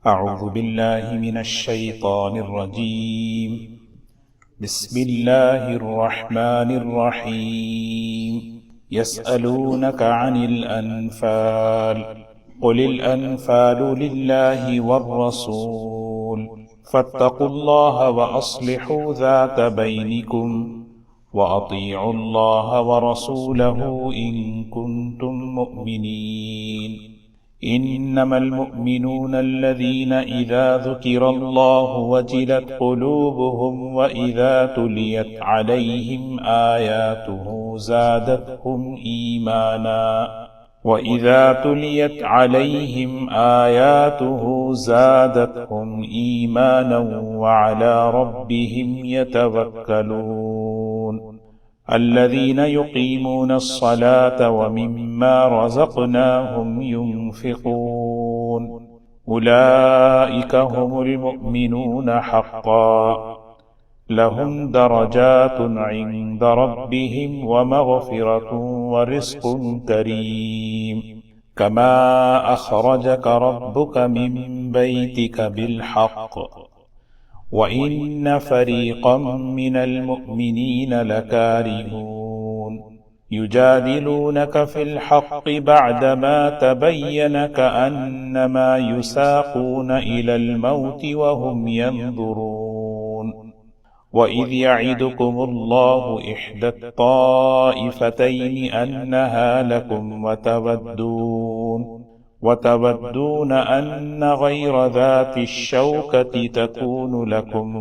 أعوذ بالله من الشيطان الرجيم. بسم الله الرحمن الرحيم. يسألونك عن الأنفال قل الأنفال لله والرسول فاتقوا الله وأصلحوا ذات بينكم وأطيعوا الله ورسوله إن كنتم مؤمنين. إنما المؤمنون الذين إذا ذكر الله وجلت قلوبهم وإذا تليت عليهم آياته زادتهم إيمانا وعلى ربهم يتوكلون. الذين يقيمون الصلاة ومما رزقناهم ينفقون أولئك هم المؤمنون حقا لهم درجات عند ربهم ومغفرة ورزق كريم. كما أخرجك ربك من بيتك بالحق وإن فريقا من المؤمنين لكارهون يجادلونك في الحق بعدما تبين كأنما يساقون إلى الموت وهم ينظرون. وإذ يعدكم الله إحدى الطائفتين أنها لكم وتودون أن غير ذات الشوكة تكون لكم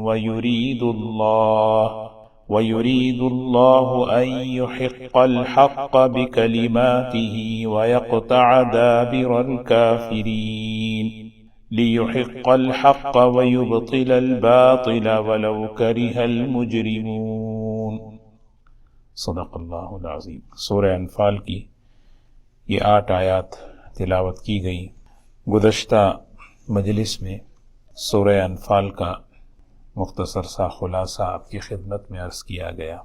ويريد الله أن يحق الحق بكلماته ويقطع دابر الكافرين ليحق الحق ويبطل الباطل ولو كره المجرمون. صدق اللہ العظیم. سورہ انفال کی یہ 8 آیات تلاوت کی گئی. گزشتہ مجلس میں سورہ انفال کا مختصر سا خلاصہ آپ کی خدمت میں عرض کیا گیا.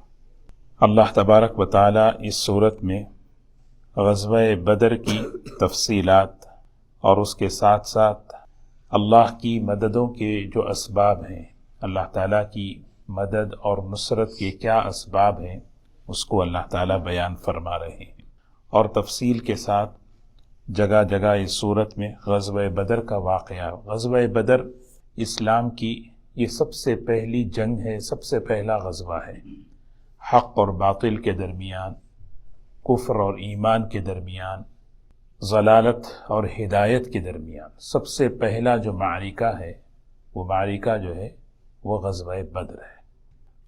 اللہ تبارک و تعالی اس صورت میں غزوہ بدر کی تفصیلات اور اس کے ساتھ ساتھ اللہ کی مددوں کے جو اسباب ہیں، اللہ تعالیٰ کی مدد اور نصرت کے کیا اسباب ہیں، اس کو اللہ تعالیٰ بیان فرما رہے ہیں، اور تفصیل کے ساتھ جگہ جگہ اس صورت میں غزوہ بدر کا واقعہ. غزوہ بدر اسلام کی یہ سب سے پہلی جنگ ہے، سب سے پہلا غزوہ ہے. حق اور باطل کے درمیان، کفر اور ایمان کے درمیان، ضلالت اور ہدایت کے درمیان سب سے پہلا جو معرکہ ہے، وہ معرکہ جو ہے وہ غزوہ بدر ہے.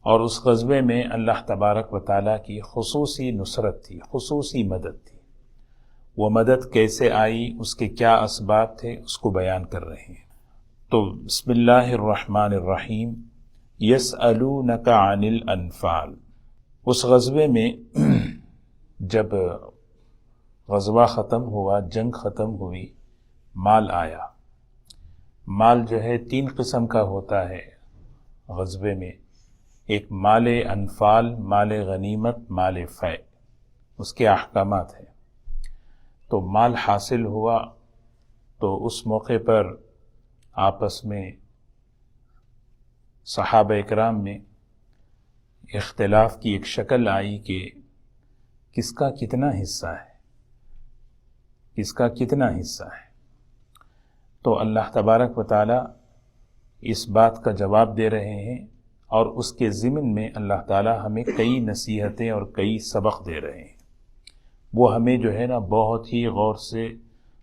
اور اس غزوے میں اللہ تبارک و تعالیٰ کی خصوصی نصرت تھی، خصوصی مدد تھی. وہ مدد کیسے آئی، اس کے کیا اسباب تھے، اس کو بیان کر رہے ہیں. تو بسم اللہ الرحمن الرحیم. یسألونک عن الانفال. اس غزوے میں جب غزوہ ختم ہوا، جنگ ختم ہوئی، مال آیا. مال جو ہے 3 قسم کا ہوتا ہے غزوے میں. ایک مال انفال، مال غنیمت، مال فیء. اس کے احکامات ہیں. تو مال حاصل ہوا تو اس موقع پر آپس میں صحابہ اکرام میں اختلاف کی ایک شکل آئی کہ کس کا کتنا حصہ ہے، کس کا کتنا حصہ ہے. تو اللہ تبارک و تعالی اس بات کا جواب دے رہے ہیں، اور اس کے ضمن میں اللہ تعالی ہمیں کئی نصیحتیں اور کئی سبق دے رہے ہیں. وہ ہمیں جو ہے نا بہت ہی غور سے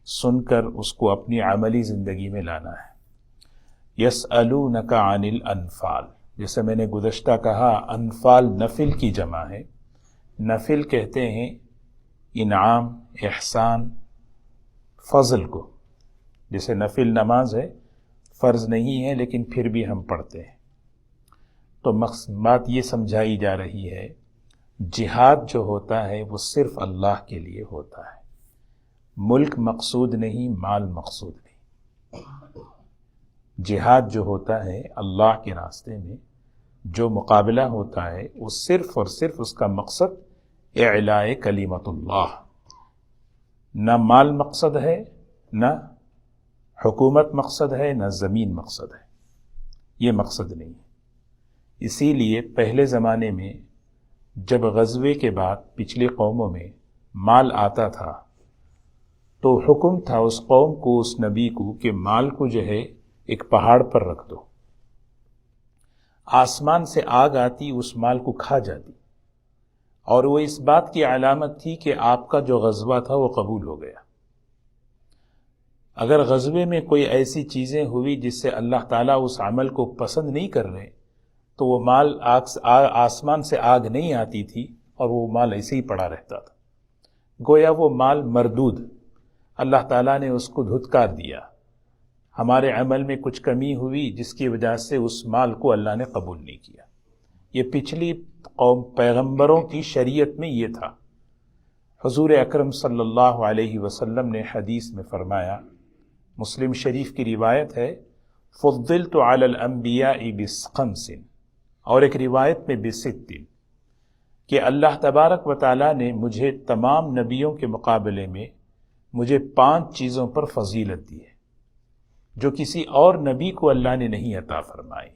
سن کر اس کو اپنی عملی زندگی میں لانا ہے. یسألونک عن الانفال، جیسے میں نے گزشتہ کہا، انفال نفل کی جمع ہے. نفل کہتے ہیں انعام، احسان، فضل کو. جیسے نفل نماز ہے، فرض نہیں ہے لیکن پھر بھی ہم پڑھتے ہیں. تو بات یہ سمجھائی جا رہی ہے، جہاد جو ہوتا ہے وہ صرف اللہ کے لیے ہوتا ہے. ملک مقصود نہیں، مال مقصود نہیں. جہاد جو ہوتا ہے اللہ کے راستے میں جو مقابلہ ہوتا ہے وہ صرف اور صرف اس کا مقصد اعلاء کلمت اللہ. نہ مال مقصد ہے، نہ حکومت مقصد ہے نہ زمین مقصد ہے، یہ مقصد نہیں ہے۔ اسی لیے پہلے زمانے میں جب غزوے کے بعد پچھلی قوموں میں مال آتا تھا تو حکم تھا اس قوم کو، اس نبی کو، کہ مال کو جو ہے ایک پہاڑ پر رکھ دو، آسمان سے آگ آتی اس مال کو کھا جاتی، اور وہ اس بات کی علامت تھی کہ آپ کا جو غزوہ تھا وہ قبول ہو گیا۔ اگر غزوے میں کوئی ایسی چیزیں ہوئی جس سے اللہ تعالیٰ اس عمل کو پسند نہیں کر رہے تو وہ مال آسمان سے آگ نہیں آتی تھی اور وہ مال ایسے ہی پڑا رہتا تھا، گویا وہ مال مردود، اللہ تعالیٰ نے اس کو دھتکار دیا، ہمارے عمل میں کچھ کمی ہوئی جس کی وجہ سے اس مال کو اللہ نے قبول نہیں کیا۔ یہ پچھلی قوم پیغمبروں کی شریعت میں یہ تھا۔ حضور اکرم صلی اللہ علیہ وسلم نے حدیث میں فرمایا، مسلم شریف کی روایت ہے، فضلت علی الانبیاء بخمس، اور ایک روایت میں بست، کہ اللہ تبارک و تعالیٰ نے مجھے تمام نبیوں کے مقابلے میں مجھے 5 چیزوں پر فضیلت دی ہے جو کسی اور نبی کو اللہ نے نہیں عطا فرمائی۔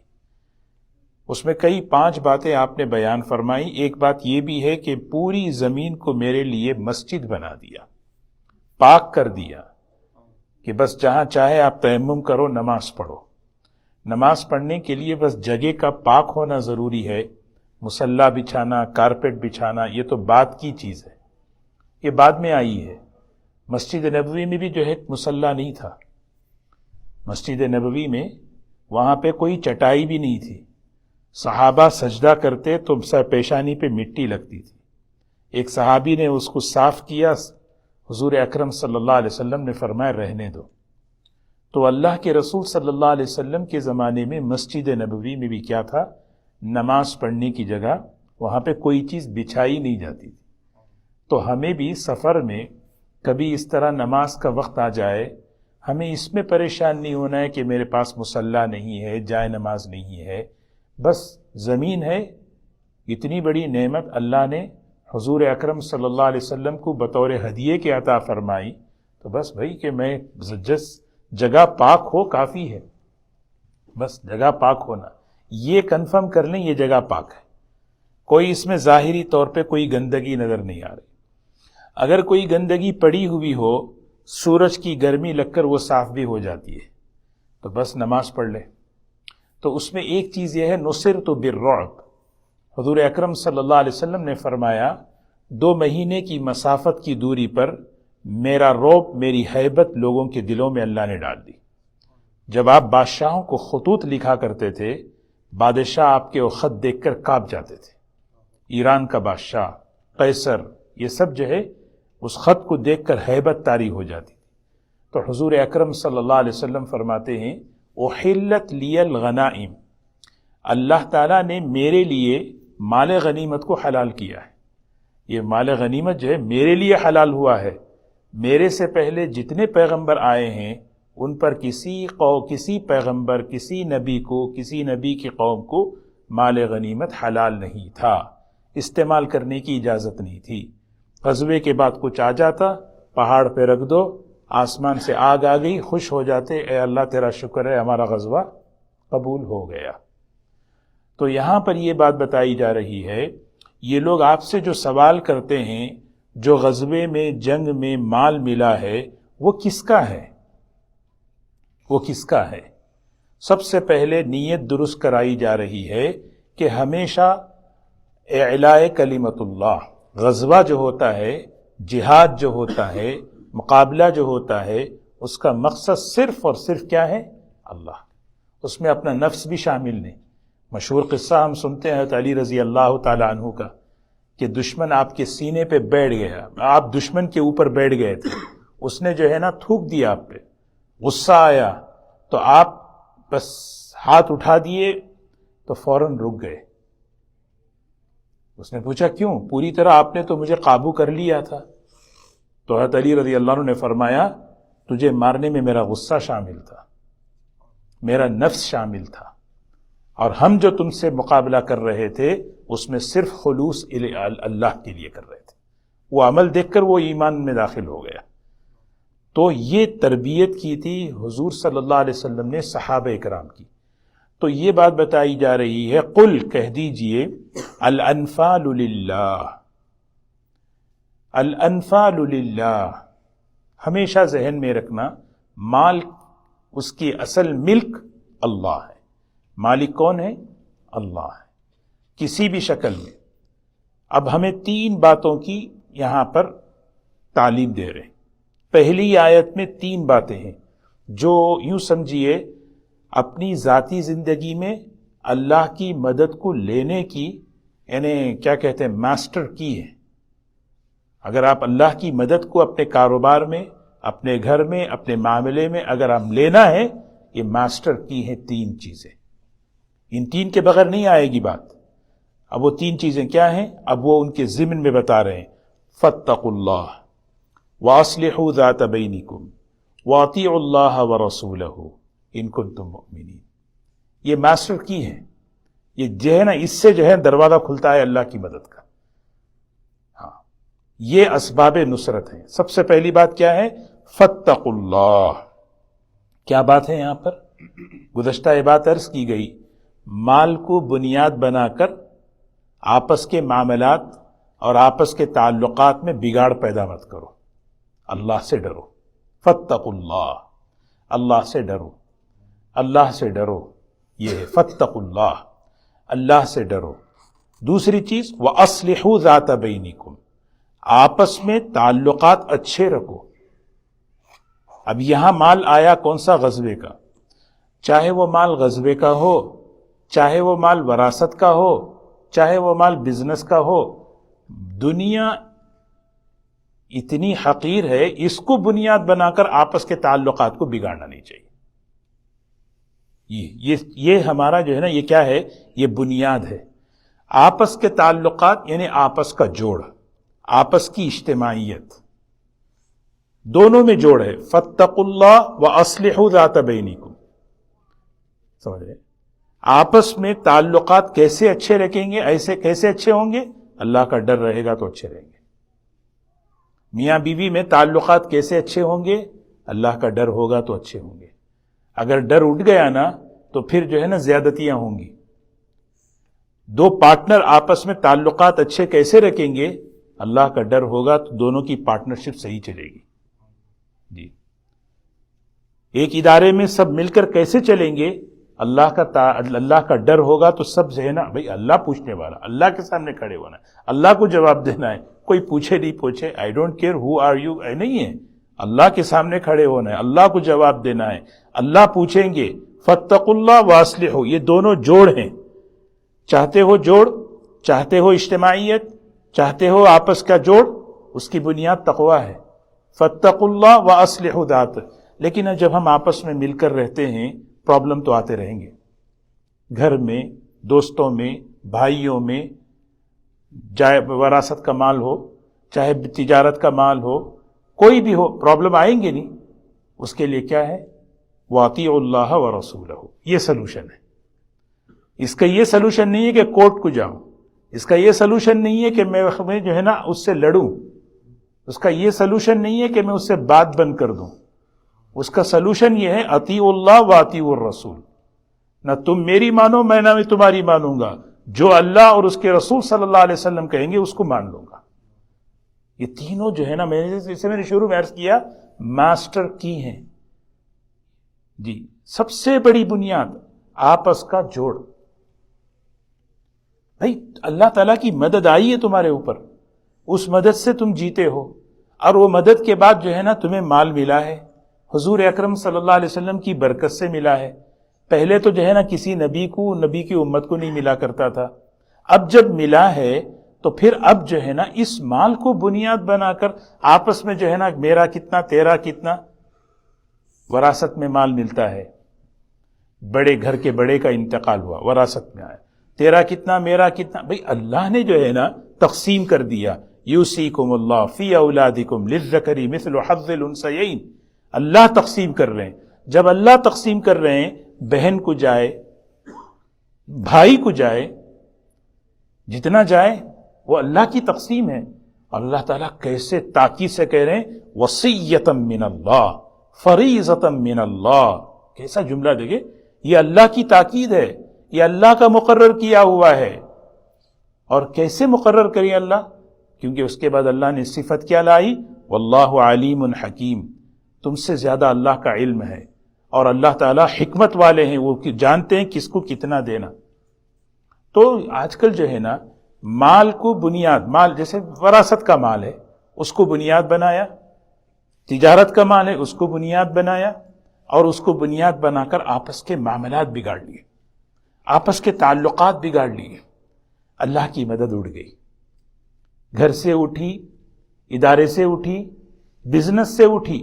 اس میں کئی 5 باتیں آپ نے بیان فرمائی۔ ایک بات یہ بھی ہے کہ پوری زمین کو میرے لیے مسجد بنا دیا، پاک کر دیا، کہ بس جہاں چاہے آپ تیمم کرو، نماز پڑھو۔ نماز پڑھنے کے لیے بس جگہ کا پاک ہونا ضروری ہے، مصلی بچھانا، کارپیٹ بچھانا یہ تو بعد کی چیز ہے، یہ بعد میں آئی ہے۔ مسجد نبوی میں بھی جو ہے مصلی نہیں تھا، مسجد نبوی میں وہاں پہ کوئی چٹائی بھی نہیں تھی، صحابہ سجدہ کرتے تو سر پیشانی پہ مٹی لگتی تھی۔ ایک صحابی نے اس کو صاف کیا، حضور اکرم صلی اللہ علیہ وسلم نے فرمایا رہنے دو۔ تو اللہ کے رسول صلی اللہ علیہ وسلم کے زمانے میں مسجد نبوی میں بھی کیا تھا، نماز پڑھنے کی جگہ وہاں پہ کوئی چیز بچھائی نہیں جاتی تھی۔ تو ہمیں بھی سفر میں کبھی اس طرح نماز کا وقت آ جائے، ہمیں اس میں پریشان نہیں ہونا ہے کہ میرے پاس مصلی نہیں ہے، جائے نماز نہیں ہے، بس زمین ہے، اتنی بڑی نعمت اللہ نے حضور اکرم صلی اللہ علیہ وسلم کو بطور ہدیے کے عطا فرمائی، تو بس بھائی کہ میں جس جگہ پاک ہو کافی ہے، بس جگہ پاک ہونا، یہ کنفرم کر لیں یہ جگہ پاک ہے، کوئی اس میں ظاہری طور پہ کوئی گندگی نظر نہیں آ رہی۔ اگر کوئی گندگی پڑی ہوئی ہو، سورج کی گرمی لگ کر وہ صاف بھی ہو جاتی ہے، تو بس نماز پڑھ لے۔ تو اس میں ایک چیز یہ ہے، نصرت بالرعب، حضور اکرم صلی اللہ علیہ وسلم نے فرمایا 2 مہینے کی مسافت کی دوری پر میرا رعب، میری ہیبت لوگوں کے دلوں میں اللہ نے ڈال دی۔ جب آپ بادشاہوں کو خطوط لکھا کرتے تھے، بادشاہ آپ کے وہ خط دیکھ کر کانپ جاتے تھے، ایران کا بادشاہ، قیصر، یہ سب جو ہے اس خط کو دیکھ کر ہیبت طاری ہو جاتی تھی۔ تو حضور اکرم صلی اللہ علیہ وسلم فرماتے ہیں، احلت لی الغنائم، اللہ تعالیٰ نے میرے لیے مال غنیمت کو حلال کیا ہے۔ یہ مال غنیمت جو ہے میرے لیے حلال ہوا ہے، میرے سے پہلے جتنے پیغمبر آئے ہیں ان پر کسی پیغمبر، کسی نبی کو، کسی نبی کی قوم کو مال غنیمت حلال نہیں تھا، استعمال کرنے کی اجازت نہیں تھی۔ غزوے کے بعد کچھ آ جاتا، پہاڑ پہ رکھ دو، آسمان سے آگ آ گئی، خوش ہو جاتے، اے اللہ تیرا شکر ہے ہمارا غزوہ قبول ہو گیا۔ تو یہاں پر یہ بات بتائی جا رہی ہے، یہ لوگ آپ سے جو سوال کرتے ہیں، جو غزوے میں، جنگ میں مال ملا ہے، وہ کس کا ہے؟ وہ کس کا ہے؟ سب سے پہلے نیت درست کرائی جا رہی ہے کہ ہمیشہ اعلاء کلمت اللہ، غزوہ جو ہوتا ہے، جہاد جو ہوتا ہے، مقابلہ جو ہوتا ہے، اس کا مقصد صرف اور صرف کیا ہے؟ اللہ۔ اس میں اپنا نفس بھی شامل نہیں۔ مشہور قصہ ہم سنتے ہیں حضرت علی رضی اللہ تعالی عنہ کا، کہ دشمن آپ کے سینے پہ بیٹھ گیا، آپ دشمن کے اوپر بیٹھ گئے تھے، اس نے جو ہے نا تھوک دیا آپ پہ، غصہ آیا تو آپ بس ہاتھ اٹھا دیے تو فوراً رک گئے۔ اس نے پوچھا کیوں؟ پوری طرح آپ نے تو مجھے قابو کر لیا تھا۔ تو حضرت علی رضی اللہ عنہ نے فرمایا، تجھے مارنے میں میرا غصہ شامل تھا، میرا نفس شامل تھا، اور ہم جو تم سے مقابلہ کر رہے تھے اس میں صرف خلوص اللہ کے لیے کر رہے تھے۔ وہ عمل دیکھ کر وہ ایمان میں داخل ہو گیا۔ تو یہ تربیت کی تھی حضور صلی اللہ علیہ وسلم نے صحابہ کرام کی. تو یہ بات بتائی جا رہی ہے، قل کہہ دیجئے الانفال للہ، الانفال للہ. ہمیشہ ذہن میں رکھنا، مال اس کی اصل ملک اللہ ہے. مالک کون ہے؟ اللہ ہے، کسی بھی شکل میں. اب ہمیں 3 باتوں کی یہاں پر تعلیم دے رہے ہیں. پہلی آیت میں 3 باتیں ہیں جو یوں سمجھیے اپنی ذاتی زندگی میں اللہ کی مدد کو لینے کی، یعنی کیا کہتے ہیں، ماسٹر کی ہے. اگر آپ اللہ کی مدد کو اپنے کاروبار میں، اپنے گھر میں، اپنے معاملے میں اگر ہم لینا ہے، یہ ماسٹر کی ہیں 3 چیزیں. ان 3 کے بغیر نہیں آئے گی بات. اب وہ 3 چیزیں کیا ہیں؟ اب وہ ان کے ضمن میں بتا رہے ہیں. فاتقوا اللہ واصلحوا ذات بینکم واطیعوا اللہ ورسولہ ان کنتم مؤمنین. یہ ماسٹر کی ہے. یہ جو ہے نا، اس سے جو ہے دروازہ کھلتا ہے اللہ کی مدد کا. ہاں، یہ اسباب نصرت ہیں. سب سے پہلی بات کیا ہے؟ فاتقوا اللہ. کیا بات ہے یہاں پر؟ گزشتہ بات عرض کی گئی، مال کو بنیاد بنا کر آپس کے معاملات اور آپس کے تعلقات میں بگاڑ پیدا مت کرو. اللہ سے ڈرو. فاتقوا اللہ، اللہ سے ڈرو، اللہ سے ڈرو. یہ ہے فاتقوا اللہ، اللہ سے ڈرو. دوسری چیز وَأَصْلِحُوا ذَاتَ بَيْنِكُمْ، آپس میں تعلقات اچھے رکھو. اب یہاں مال آیا کون سا؟ غزوے کا. چاہے وہ مال غزوے کا ہو، چاہے وہ مال وراثت کا ہو، چاہے وہ مال بزنس کا ہو. دنیا اتنی حقیر ہے، اس کو بنیاد بنا کر آپس کے تعلقات کو بگاڑنا نہیں چاہیے. یہ ہمارا جو ہے نا، یہ کیا ہے؟ یہ بنیاد ہے. آپس کے تعلقات یعنی آپس کا جوڑ، آپس کی اجتماعیت، دونوں میں جوڑ ہے. فاتقوا اللہ واصلحوا ذات بینکم. سمجھ رہے؟ آپس میں تعلقات کیسے اچھے رکھیں گے؟ ایسے کیسے اچھے ہوں گے؟ اللہ کا ڈر رہے گا تو اچھے رہیں گے. میاں بیوی میں تعلقات کیسے اچھے ہوں گے؟ اللہ کا ڈر ہوگا تو اچھے ہوں گے. اگر ڈر اٹھ گیا نا تو پھر جو ہے نا زیادتیاں ہوں گی. 2 پارٹنر آپس میں تعلقات اچھے کیسے رکھیں گے؟ اللہ کا ڈر ہوگا تو دونوں کی پارٹنرشپ صحیح چلے گی. جی، ایک ادارے میں سب مل کر کیسے چلیں گے؟ اللہ کا ڈر ہوگا تو سب جو ہے نا، بھائی اللہ پوچھنے والا، اللہ کے سامنے کھڑے ہونا ہے، اللہ کو جواب دینا ہے. کوئی پوچھے نہیں پوچھے، I don't care who are you, نہیں ہے. اللہ کے سامنے کھڑے ہونا ہے، اللہ کو جواب دینا ہے. اللہ پوچھیں گے. فاتقوا اللہ واصلحوا، یہ دونوں جوڑ ہیں. چاہتے ہو جوڑ، چاہتے ہو اجتماعیت، چاہتے ہو آپس کا جوڑ، اس کی بنیاد تقویٰ ہے. فاتقوا اللہ واصلحوا ذات. لیکن جب ہم آپس میں مل کر رہتے ہیں، پرابلم تو آتے رہیں گے. گھر میں، دوستوں میں، بھائیوں میں، چاہے وراثت کا مال ہو، چاہے تجارت کا مال ہو، کوئی بھی ہو، پرابلم آئیں گے نہیں. اس کے لیے کیا ہے؟ وَأَطِيعُوا اللَّهَ وَرَسُولَهُ. یہ سلوشن ہے. اس کا یہ سلوشن نہیں ہے کہ کورٹ کو جاؤں. اس کا یہ سلوشن نہیں ہے کہ میں جو ہے نا اس سے لڑوں. اس کا یہ سلوشن نہیں ہے کہ میں اس سے بات بند کر دوں. اس کا سلوشن یہ ہے اطیعوا اللہ واطیعوا الرسول. نہ تم میری مانو، میں نہ تمہاری مانوں گا. جو اللہ اور اس کے رسول صلی اللہ علیہ وسلم کہیں گے اس کو مان لوں گا. یہ تینوں جو ہے نا، میں نے شروع میں عرض کیا، ماسٹر کی ہیں. جی، سب سے بڑی بنیاد آپس کا جوڑ. بھائی اللہ تعالیٰ کی مدد آئی ہے تمہارے اوپر، اس مدد سے تم جیتے ہو، اور وہ مدد کے بعد جو ہے نا تمہیں مال ملا ہے، حضور اکرم صلی اللہ علیہ وسلم کی برکت سے ملا ہے. پہلے تو جو ہے نا کسی نبی کی امت کو نہیں ملا کرتا تھا. اب جب ملا ہے تو پھر اب جو ہے نا اس مال کو بنیاد بنا کر آپس میں جو ہے نا میرا کتنا تیرا کتنا، وراثت میں مال ملتا ہے. بڑے گھر کے بڑے کا انتقال ہوا، وراثت میں آیا، تیرا کتنا میرا کتنا. بھئی اللہ نے جو ہے نا تقسیم کر دیا. یوصیکم اللہ فی اولادکم للذکر مثل حظ الانثیین. اللہ تقسیم کر رہے ہیں. جب اللہ تقسیم کر رہے ہیں، بہن کو جائے، بھائی کو جائے، جتنا جائے وہ اللہ کی تقسیم ہے. اللہ تعالیٰ کیسے تاکید سے کہہ رہے ہیں وصیۃ من اللہ، فریضۃ من اللہ. کیسا جملہ دیکھیں، یہ اللہ کی تاکید ہے، یہ اللہ کا مقرر کیا ہوا ہے. اور کیسے مقرر کریں اللہ؟ کیونکہ اس کے بعد اللہ نے صفت کیا لائی؟ واللہ علیم حکیم، تم سے زیادہ اللہ کا علم ہے، اور اللہ تعالیٰ حکمت والے ہیں، وہ جانتے ہیں کس کو کتنا دینا. تو آج کل جو ہے نا، مال کو بنیاد، مال جیسے وراثت کا مال ہے اس کو بنیاد بنایا، تجارت کا مال ہے اس کو بنیاد بنایا، اور اس کو بنیاد بنا کر آپس کے معاملات بگاڑ لیے، آپس کے تعلقات بگاڑ لیے. اللہ کی مدد اڑ گئی، گھر سے اٹھی، ادارے سے اٹھی، بزنس سے اٹھی.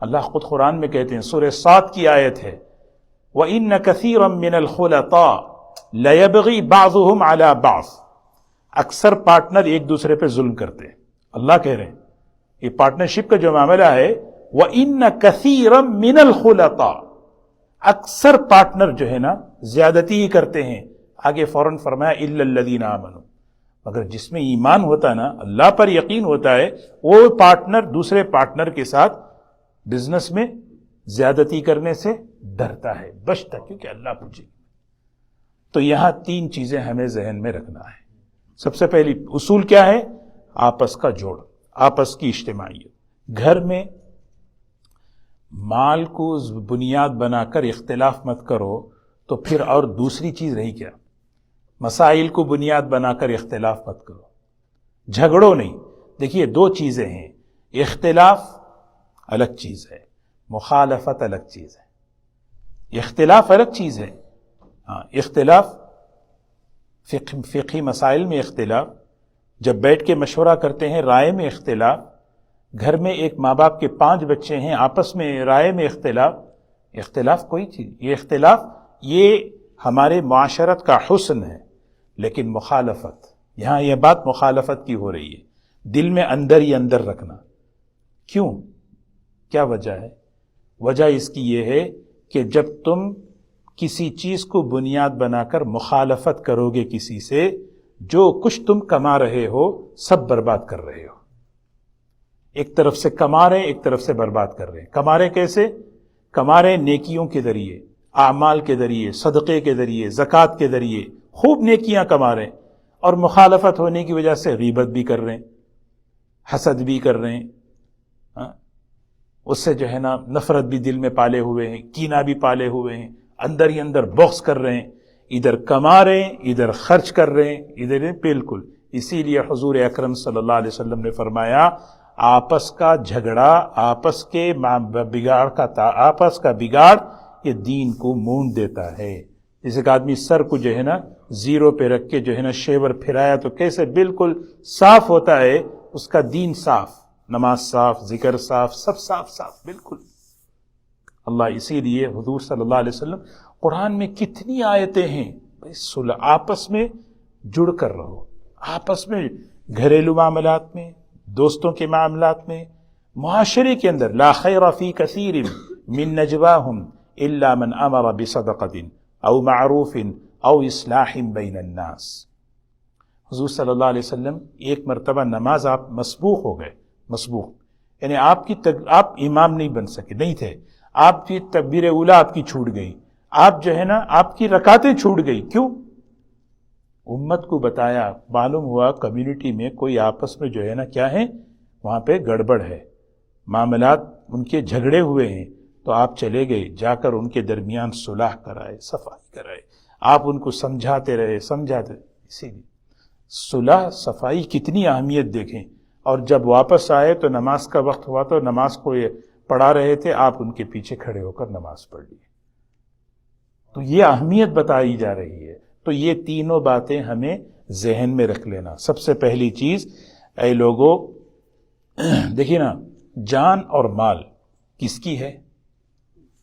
اللہ خود قرآن میں کہتے ہیں، سورہ صاد کی آیت ہے، وَإِنَّ كَثِيرًا مِّنَ الْخُلَطَاءِ لَيَبْغِي بَعْضُهُمْ عَلَى بَعْضٍ. اکثر پارٹنر ایک دوسرے پہ ظلم کرتے ہیں. اللہ کہہ رہے ہیں یہ پارٹنرشپ کا جو معاملہ ہے، وَإِنَّ كَثِيرًا مِّنَ الْخُلَطَاءِ، اکثر پارٹنر جو ہے نا زیادتی ہی کرتے ہیں. آگے فوراً فرمایا إِلَّا الَّذِينَ آمَنُوا، مگر جس میں ایمان ہوتا ہے نا، اللہ پر یقین ہوتا ہے، وہ پارٹنر دوسرے پارٹنر کے ساتھ بزنس میں زیادتی کرنے سے ڈرتا ہے، بچتا، کیونکہ اللہ پوچھے. تو یہاں تین چیزیں ہمیں ذہن میں رکھنا ہے. سب سے پہلی اصول کیا ہے؟ آپس کا جوڑ، آپس کی اجتماعیت. گھر میں مال کو بنیاد بنا کر اختلاف مت کرو، تو پھر اور دوسری چیز رہی کیا؟ مسائل کو بنیاد بنا کر اختلاف مت کرو، جھگڑو نہیں. دیکھیے دو چیزیں ہیں، اختلاف الگ چیز ہے، مخالفت الگ چیز ہے. اختلاف الگ چیز ہے. ہاں، اختلاف فقہی مسائل میں اختلاف، جب بیٹھ کے مشورہ کرتے ہیں رائے میں اختلاف. گھر میں ایک ماں باپ کے 5 بچے ہیں، آپس میں رائے میں اختلاف. اختلاف کوئی چیز، یہ اختلاف یہ ہمارے معاشرت کا حسن ہے. لیکن مخالفت، یہاں یہ بات مخالفت کی ہو رہی ہے، دل میں اندر ہی اندر رکھنا. کیوں؟ کیا وجہ ہے؟ وجہ اس کی یہ ہے کہ جب تم کسی چیز کو بنیاد بنا کر مخالفت کرو گے کسی سے، جو کچھ تم کما رہے ہو سب برباد کر رہے ہو. ایک طرف سے کما رہے، ایک طرف سے برباد کر رہے. کما رہے کیسے؟ کما رہے نیکیوں کے ذریعے، اعمال کے ذریعے، صدقے کے ذریعے، زکوٰۃ کے ذریعے، خوب نیکیاں کما رہے ہیں. اور مخالفت ہونے کی وجہ سے غیبت بھی کر رہے ہیں، حسد بھی کر رہے ہیں، اس سے جو ہے نا نفرت بھی دل میں پالے ہوئے ہیں، کینہ بھی پالے ہوئے ہیں، اندر ہی اندر بغض کر رہے ہیں. ادھر کما رہے ہیں، ادھر خرچ کر رہے ہیں، ادھر بالکل. اسی لیے حضور اکرم صلی اللہ علیہ وسلم نے فرمایا، آپس کا جھگڑا، آپس کا بگاڑ یہ دین کو مونڈ دیتا ہے. جیسے کہ آدمی سر کو جو ہے نا زیرو پہ رکھ کے جو ہے نا شیور پھرایا تو کیسے بالکل صاف ہوتا ہے، اس کا دین صاف، نماز صاف، ذکر صاف، سب صاف صاف بالکل. اللہ اسی لیے حضور صلی اللہ علیہ وسلم قرآن میں کتنی آیتیں ہیں، صلح، آپس میں جڑ کر رہو، آپس میں گھریلو معاملات میں، دوستوں کے معاملات میں، معاشرے کے اندر. لا خیر فی کثیر من نجواہم الا من امر بصدقۃ او معروف او اصلاح بین الناس. حضور صلی اللہ علیہ وسلم ایک مرتبہ نماز آپ مسبوق ہو گئے، مسبوق یعنی آپ امام نہیں بن سکے، نہیں تھے، آپ کی تکبیر اولیٰ آپ کی چھوٹ گئی، آپ جو ہے نا آپ کی رکعتیں چھوٹ گئی. کیوں؟ امت کو بتایا، معلوم ہوا کمیونٹی میں کوئی آپس میں جو ہے نا کیا ہے، وہاں پہ گڑبڑ ہے، معاملات ان کے جھگڑے ہوئے ہیں. تو آپ چلے گئے، جا کر ان کے درمیان صلح کرائے، صفائی کرائے، آپ ان کو سمجھاتے رہے. اسی لیے صلح صفائی کتنی اہمیت دیکھیں. اور جب واپس آئے تو نماز کا وقت ہوا تو نماز کو یہ پڑھا رہے تھے، آپ ان کے پیچھے کھڑے ہو کر نماز پڑھ لی. تو یہ اہمیت بتائی جا رہی ہے. تو یہ تینوں باتیں ہمیں ذہن میں رکھ لینا. سب سے پہلی چیز، اے لوگوں دیکھیے نا، جان اور مال کس کی ہے؟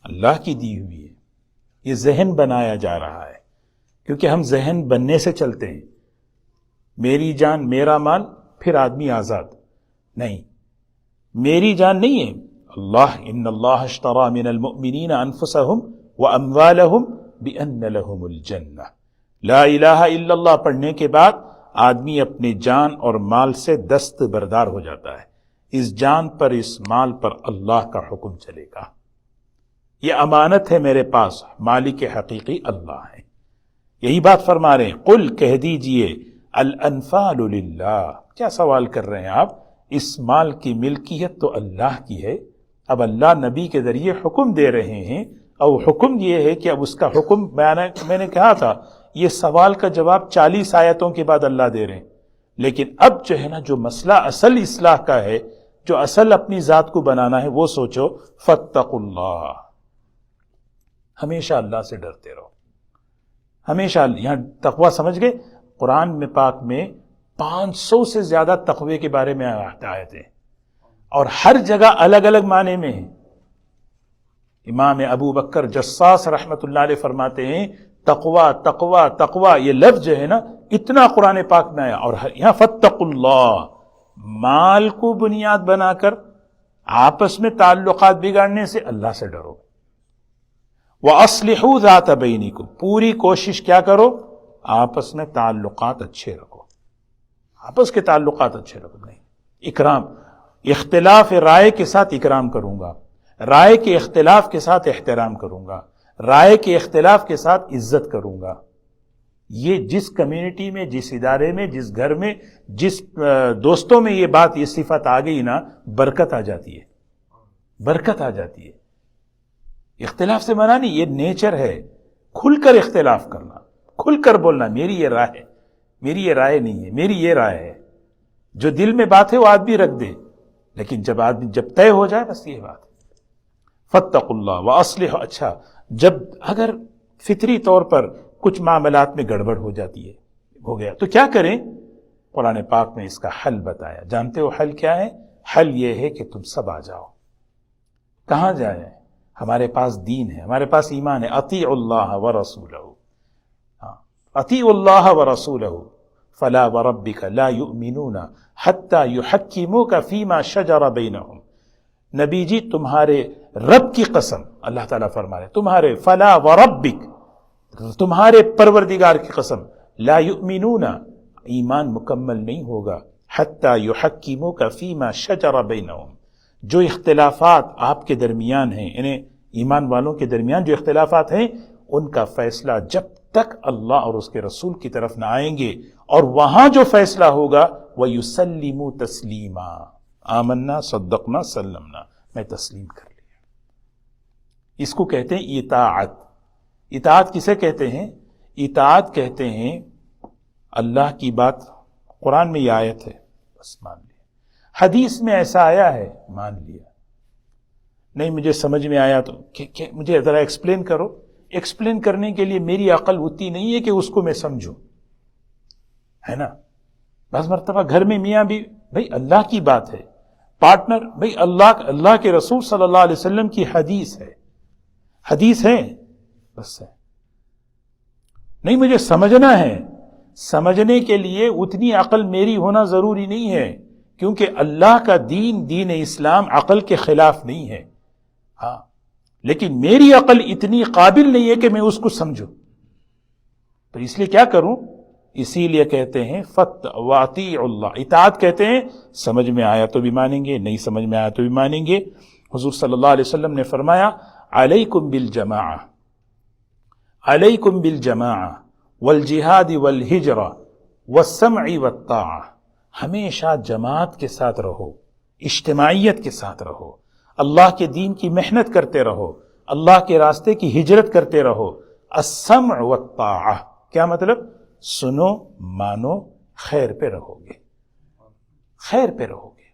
اللہ کی دی ہوئی ہے. یہ ذہن بنایا جا رہا ہے، کیونکہ ہم ذہن بننے سے چلتے ہیں. میری جان میرا مال، پھر آدمی آزاد. نہیں، میری جان نہیں ہے. اللہ ان اللہ اشترى من المؤمنین انفسهم واموالهم بان لهم الجنہ. لا الہ الا اللہ پڑھنے کے بعد آدمی اپنے جان اور مال سے دستبردار ہو جاتا ہے. اس جان پر اس مال پر اللہ کا حکم چلے گا. یہ امانت ہے میرے پاس، مالک حقیقی اللہ ہے. یہی بات فرما رہے ہیں، قل کہہ دیجئے الانفال للہ. کیا سوال کر رہے ہیں آپ؟ اس مال کی ملکیت تو اللہ کی ہے. اب اللہ نبی کے ذریعے حکم دے رہے ہیں، اور حکم یہ ہے کہ اب اس کا حکم میں نے کہا تھا یہ سوال کا جواب 40 آیتوں کے بعد اللہ دے رہے ہیں. لیکن اب جو ہے نا، جو مسئلہ اصل اصلاح کا ہے، جو اصل اپنی ذات کو بنانا ہے، وہ سوچو فاتقوا اللہ. ہمیشہ اللہ سے ڈرتے رہو، ہمیشہ. یہاں تقوی سمجھ گئے؟ قرآن میں پاک میں 500 سے زیادہ تقوی کے بارے میں آیتیں ہیں، اور ہر جگہ الگ الگ معنی میں ہیں. امام ابو بکر جساس رحمت اللہ علیہ فرماتے ہیں تقوی تقوی تقوی، یہ لفظ جو ہے نا اتنا قرآن پاک میں آیا. اور یہاں فاتقوا اللہ، مال کو بنیاد بنا کر آپس میں تعلقات بگاڑنے سے اللہ سے ڈرو. وَأَصْلِحُوا ذَاتَ بَيْنِكُمْ، پوری کوشش کیا کرو؟ آپس میں تعلقات اچھے رکھو، آپس کے تعلقات اچھے رکھو. نہیں اکرام، اختلاف رائے کے ساتھ اکرام کروں گا، رائے کے اختلاف کے ساتھ احترام کروں گا، رائے کے اختلاف کے ساتھ عزت کروں گا. یہ جس کمیونٹی میں، جس ادارے میں، جس گھر میں، جس دوستوں میں یہ بات، یہ صفت آ گئی نا، برکت آ جاتی ہے، برکت آ جاتی ہے. اختلاف سے منع نہیں، یہ نیچر ہے. کھل کر اختلاف کرنا، کھل کر بولنا میری یہ رائے ہے، میری یہ رائے نہیں ہے، میری یہ رائے ہے. جو دل میں بات ہے وہ آدمی رکھ دے، لیکن جب طے ہو جائے بس یہ بات. فاتقوا اللہ واصلحوا. اچھا، جب اگر فطری طور پر کچھ معاملات میں گڑبڑ ہو جاتی ہے، ہو گیا، تو کیا کریں؟ قرآن پاک میں اس کا حل بتایا. جانتے ہو حل کیا ہے؟ حل یہ ہے کہ تم سب آ جاؤ. کہاں جائیں؟ ہمارے پاس دین ہے، ہمارے پاس ایمان ہے. اطیعوا اللہ ورسولہ، اطیعوا اللہ ورسولہ فلا وربک لا یؤمنون حتی یحکموک فیما شجر بینہم. نبی جی تمہارے رب کی قسم، اللہ تعالیٰ فرما رہے تمہارے، فلا وربک، تمہارے پروردگار کی قسم، لا یؤمنون، ایمان مکمل نہیں ہوگا، حتی یحکموک فیما شجر بینہم، جو اختلافات آپ کے درمیان ہیں، انہیں ایمان والوں کے درمیان جو اختلافات ہیں، ان کا فیصلہ جب تک اللہ اور اس کے رسول کی طرف نہ آئیں گے، اور وہاں جو فیصلہ ہوگا وَيُسَلِّمُوا تَسْلِيمًا، آمنا صدقنا سلمنا، میں تسلیم کر لیا. اس کو کہتے ہیں اطاعت. اطاعت کسے کہتے ہیں؟ اطاعت کہتے ہیں اللہ کی بات، قرآن میں یہ آیت ہے بس مان لیا، حدیث میں ایسا آیا ہے مان لیا، نہیں مجھے سمجھ میں آیا تو مجھے ذرا ایکسپلین کرو. ایکسپلین کرنے کے لیے میری عقل اتنی نہیں ہے کہ اس کو میں سمجھوں، ہے نا. بعض مرتبہ گھر میں میاں بھی، بھئی اللہ کی بات ہے، پارٹنر، بھئی اللہ کے رسول صلی اللہ علیہ وسلم کی حدیث ہے، حدیث ہے بس ہے، نہیں مجھے سمجھنا ہے. سمجھنے کے لیے اتنی عقل میری ہونا ضروری نہیں ہے، کیونکہ اللہ کا دین، دین اسلام عقل کے خلاف نہیں ہے. ہاں، لیکن میری عقل اتنی قابل نہیں ہے کہ میں اس کو سمجھوں، تو اس لیے کیا کروں؟ اسی لیے کہتے ہیں وَأَطِيعُوا اللَّهَ، اطاعت کہتے ہیں سمجھ میں آیا تو بھی مانیں گے، نہیں سمجھ میں آیا تو بھی مانیں گے. حضور صلی اللہ علیہ وسلم نے فرمایا علیکم بالجماعہ، علیکم بالجماعہ والجہاد والہجرہ والسمع والطاعہ. ہمیشہ جماعت کے ساتھ رہو، اجتماعیت کے ساتھ رہو، اللہ کے دین کی محنت کرتے رہو، اللہ کے راستے کی ہجرت کرتے رہو. السمع والطاعہ کیا مطلب؟ سنو، مانو، خیر پہ رہو گے، خیر پہ رہو گے.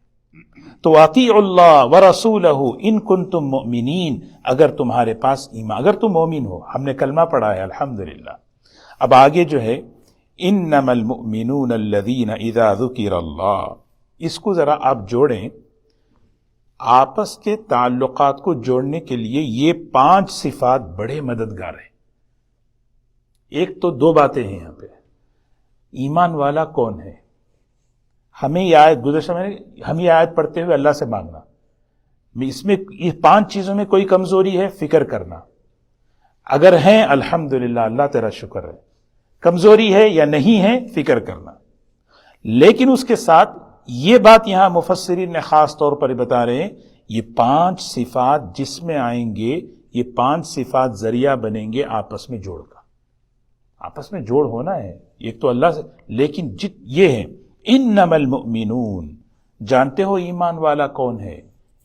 تو اطیعوا اللہ ورسولہ ان کنتم مؤمنین، اگر تمہارے پاس ایمان، اگر تم مومن ہو. ہم نے کلمہ پڑھا ہے الحمدللہ. اب آگے جو ہے انما المؤمنون الذین اذا ذکر اللہ، اس کو ذرا آپ جوڑیں. آپس کے تعلقات کو جوڑنے کے لیے یہ 5 صفات بڑے مددگار ہیں. ایک تو 2 باتیں ہیں یہاں پہ. ایمان والا کون ہے؟ ہمیں یہ آیت گزشتہ میں ہم یہ آیت پڑھتے ہوئے اللہ سے مانگنا، اس میں یہ 5 چیزوں میں کوئی کمزوری ہے فکر کرنا، اگر ہیں الحمدللہ اللہ تیرا شکر ہے، کمزوری ہے یا نہیں ہے فکر کرنا. لیکن اس کے ساتھ یہ بات یہاں مفسرین نے خاص طور پر بتا رہے ہیں، یہ 5 صفات جس میں آئیں گے، یہ 5 صفات ذریعہ بنیں گے آپس میں جوڑ کا، آپس میں جوڑ ہونا ہے، ایک تو اللہ سے، لیکن یہ ہے انما المؤمنون، جانتے ہو ایمان والا کون ہے؟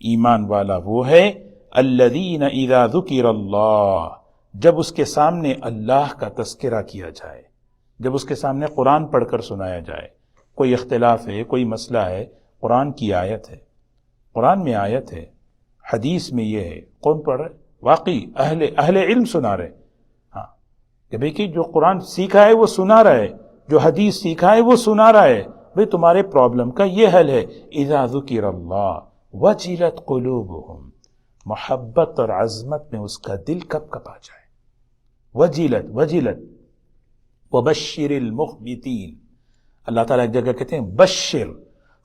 ایمان والا وہ ہے الذین اذا ذکر اللہ، جب اس کے سامنے اللہ کا تذکرہ کیا جائے، جب اس کے سامنے قرآن پڑھ کر سنایا جائے، کوئی اختلاف ہے، کوئی مسئلہ ہے، قرآن کی آیت ہے، قرآن میں آیت ہے، حدیث میں یہ ہے، کون پڑھ رہے؟ واقعی اہل علم سنا رہے، ہاں کہ بھئی کہ جو قرآن سیکھا ہے وہ سنا رہا ہے، جو حدیث سیکھا ہے وہ سنا رہا ہے، بھئی تمہارے پرابلم کا یہ حل ہے، اذا ذکر اللہ وجلت قلوبہم، محبت اور عظمت میں اس کا دل کب کب آ جائے، وجلت وبشر المخبتین، اللہ تعالیٰ ایک جگہ کہتے ہیں بشر،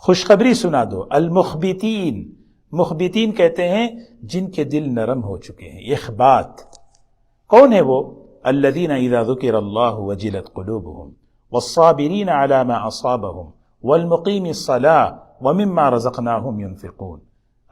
خوشخبری سنا دو، المخبتین، مخبتین کہتے ہیں جن کے دل نرم ہو چکے ہیں، اخبات، کون ہے وہ؟ الذین اذا ذکر اللہ وجلت قلوبہم والصابرین علی ما اصابہم والمقیم الصلاة ومما رزقناہم ينفقون،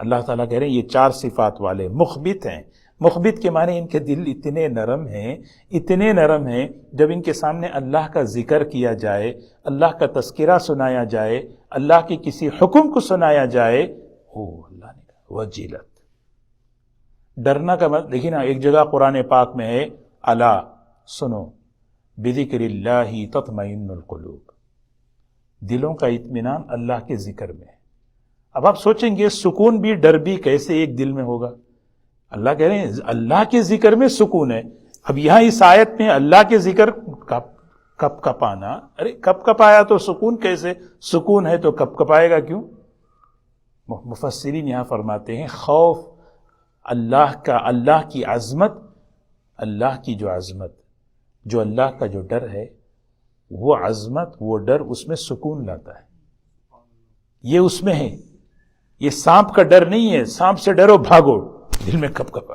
اللہ تعالیٰ کہہ رہے ہیں یہ 4 صفات والے مخبت ہیں، مخبت کے معنی ان کے دل اتنے نرم ہیں، اتنے نرم ہیں، جب ان کے سامنے اللہ کا ذکر کیا جائے، اللہ کا تذکرہ سنایا جائے، اللہ کے کسی حکم کو سنایا جائے، اللہ نے کہا وجلت، ڈرنا کا مطلب دیکھیں نا، ایک جگہ قرآن پاک میں ہے الا سنو بذکر اللہ تطمئن القلوب، دلوں کا اطمینان اللہ کے ذکر میں ہے۔ اب آپ سوچیں گے سکون بھی ڈر بھی کیسے ایک دل میں ہوگا؟ اللہ کہہ رہے ہیں اللہ کے ذکر میں سکون ہے۔ اب یہاں اس آیت میں اللہ کے ذکر کپ کپانا، ارے کپ کپایا تو سکون کیسے؟ سکون ہے تو کپ کپائے گا کیوں؟ مفسرین یہاں فرماتے ہیں خوف اللہ کا، اللہ کی عظمت، اللہ کی جو عظمت، جو اللہ کا جو ڈر ہے، وہ عظمت، وہ ڈر اس میں سکون لاتا ہے، یہ اس میں ہے، یہ سانپ کا ڈر نہیں ہے، سانپ سے ڈرو بھاگو، دل میں کپ کپا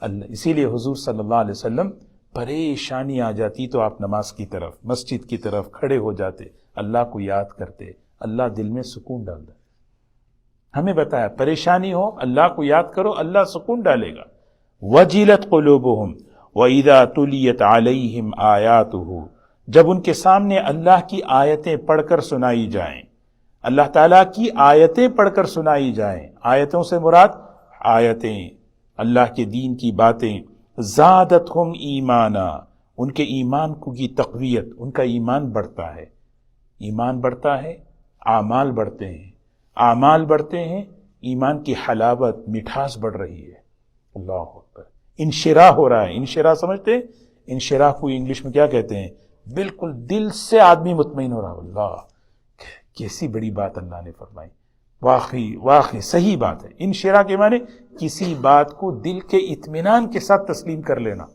اللہ۔ اسی لیے حضور صلی اللہ علیہ وسلم پریشانی آ جاتی تو آپ نماز کی طرف، مسجد کی طرف کھڑے ہو جاتے، اللہ کو یاد کرتے، اللہ دل میں سکون ڈال دیتا۔ ہمیں بتایا پریشانی ہو اللہ کو یاد کرو، اللہ سکون ڈالے گا۔ وجلت قلوبہم وَإِذَا تُلِيَتْ عَلَيْهِمْ آيَاتُهُ، جب ان کے سامنے اللہ کی آیتیں پڑھ کر سنائی جائیں، اللہ تعالیٰ کی آیتیں پڑھ کر سنائی جائیں، آیتوں سے مراد آیتیں، اللہ کے دین کی باتیں، زادتہم ایمانا، ان کے ایمان کو کی تقویت، ان کا ایمان بڑھتا ہے، ایمان بڑھتا ہے، اعمال بڑھتے ہیں، اعمال بڑھتے ہیں، ایمان کی حلاوت، مٹھاس بڑھ رہی ہے، اللہ اکبر، انشراح ہو رہا ہے۔ انشراح سمجھتے ہیں؟ انشراح کو انگلش میں کیا کہتے ہیں؟ بالکل دل سے آدمی مطمئن ہو رہا ہے، اللہ کیسی بڑی بات اللہ نے فرمائی، واقعی صحیح بات ہے۔ انشراح کے معنی کسی بات کو دل کے اطمینان کے ساتھ تسلیم کر لینا،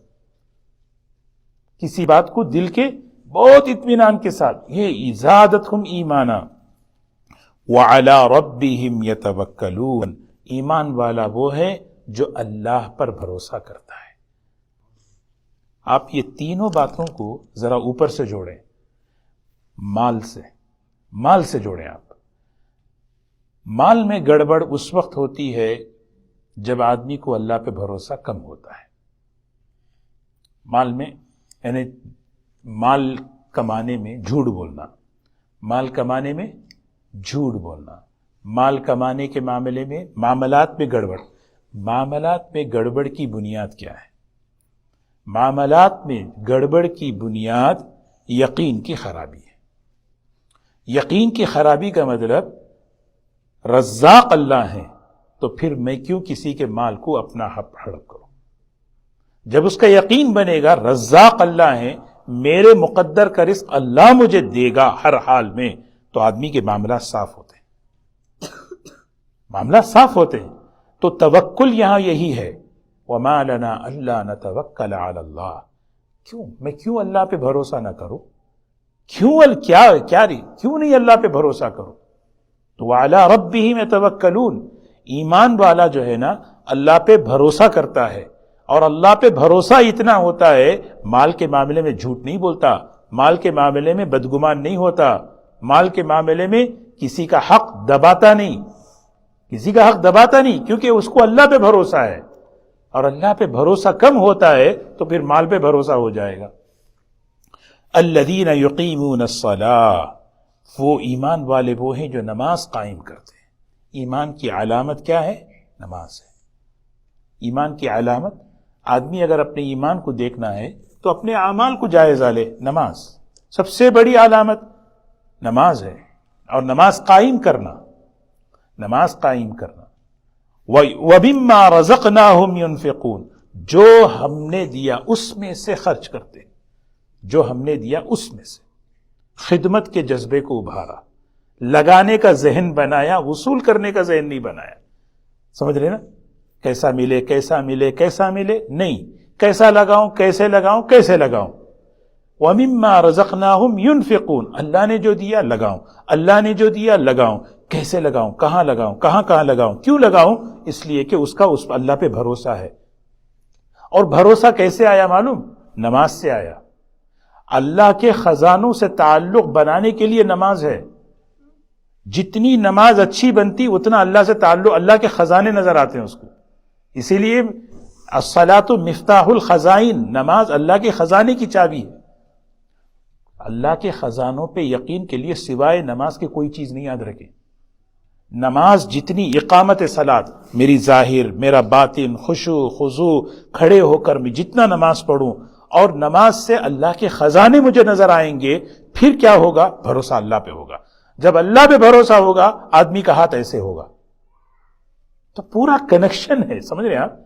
کسی بات کو دل کے بہت اطمینان کے ساتھ، یہ زادتہم ایمانا وعلی ربہم یتوکلون، ایمان والا وہ ہے جو اللہ پر بھروسہ کرتا ہے۔ آپ یہ تینوں باتوں کو ذرا اوپر سے جوڑیں، مال سے جوڑیں۔ آپ مال میں گڑبڑ اس وقت ہوتی ہے جب آدمی کو اللہ پہ بھروسہ کم ہوتا ہے۔ مال میں یعنی مال کمانے میں جھوٹ بولنا، مال کمانے میں جھوٹ بولنا، مال کمانے کے معاملے میں معاملات میں گڑبڑ۔ معاملات میں گڑبڑ کی بنیاد کیا ہے؟ معاملات میں گڑبڑ کی بنیاد یقین کی خرابی ہے۔ یقین کی خرابی کا مطلب رزاق اللہ ہے تو پھر میں کیوں کسی کے مال کو اپنا ہڑپ کروں؟ جب اس کا یقین بنے گا رزاق اللہ ہے، میرے مقدر کا رزق اللہ مجھے دے گا ہر حال میں، تو آدمی کے معاملات صاف ہوتے ہیں، معاملات صاف ہوتے ہیں۔ تو توکل یہاں یہی ہے، وَمَا لَنَا أَلَّا نَتَوَكَّلَ عَلَى اللَّهِ، میں کیوں اللہ پہ بھروسہ نہ کروں؟ کیوں نہیں اللہ پہ بھروسہ کروں؟ تو وَعَلَىٰ رَبِّهِمْ يَتَوَكَّلُونَ، ایمان والا جو ہے نا اللہ پہ بھروسہ کرتا ہے، اور اللہ پہ بھروسہ اتنا ہوتا ہے، مال کے معاملے میں جھوٹ نہیں بولتا، مال کے معاملے میں بدگمان نہیں ہوتا، مال کے معاملے میں کسی کا حق دباتا نہیں، کسی کا حق دباتا نہیں، کیونکہ اس کو اللہ پہ بھروسہ ہے، اور اللہ پہ بھروسہ کم ہوتا ہے تو پھر مال پہ بھروسہ ہو جائے گا۔ الذین یقیمون الصلاۃ، وہ ایمان والے وہ ہیں جو نماز قائم کرتے ہیں۔ ایمان کی علامت کیا ہے؟ نماز ہے۔ ایمان کی علامت، آدمی اگر اپنے ایمان کو دیکھنا ہے تو اپنے اعمال کو جائزہ لے۔ نماز سب سے بڑی علامت نماز ہے، اور نماز قائم کرنا، نماز قائم کرنا۔ وَمِمَّا رَزَقْنَاهُمْ يُنْفِقُونَ، جو ہم نے دیا اس میں سے خرچ کرتے، جو ہم نے دیا اس میں سے۔ خدمت کے جذبے کو ابھارا، لگانے کا ذہن بنایا، وصول کرنے کا ذہن نہیں بنایا۔ سمجھ رہے نا؟ کیسا ملے کیسا ملے کیسا ملے، نہیں، کیسا لگاؤں کیسے لگاؤں کیسے لگاؤں۔ وَمِمَّا رَزَقْنَاهُمْ يُنْفِقُونَ، اللہ نے جو دیا لگاؤں، اللہ نے جو دیا لگاؤں، کیسے لگاؤں، کہاں لگاؤں، کہاں لگاؤں، کیوں لگاؤں؟ اس لیے کہ اس اللہ پہ بھروسہ ہے۔ اور بھروسہ کیسے آیا معلوم؟ نماز سے آیا۔ اللہ کے خزانوں سے تعلق بنانے کے لیے نماز ہے۔ جتنی نماز اچھی بنتی اتنا اللہ سے تعلق، اللہ کے خزانے نظر آتے ہیں اس کو۔ اسی لیے الصلاۃ مفتاح الخزائن، نماز اللہ کے خزانے کی چابی ہے۔ اللہ کے خزانوں پہ یقین کے لیے سوائے نماز کے کوئی چیز نہیں یاد رکھے۔ نماز جتنی، اقامت صلاۃ، میری ظاہر میرا باطن، خشوع خضوع، کھڑے ہو کر میں جتنا نماز پڑھوں اور نماز سے اللہ کے خزانے مجھے نظر آئیں گے، پھر کیا ہوگا؟ بھروسہ اللہ پہ ہوگا۔ جب اللہ پہ بھروسہ ہوگا آدمی کا ہاتھ ایسے ہوگا۔ تو پورا کنیکشن ہے، سمجھ رہے ہیں آپ؟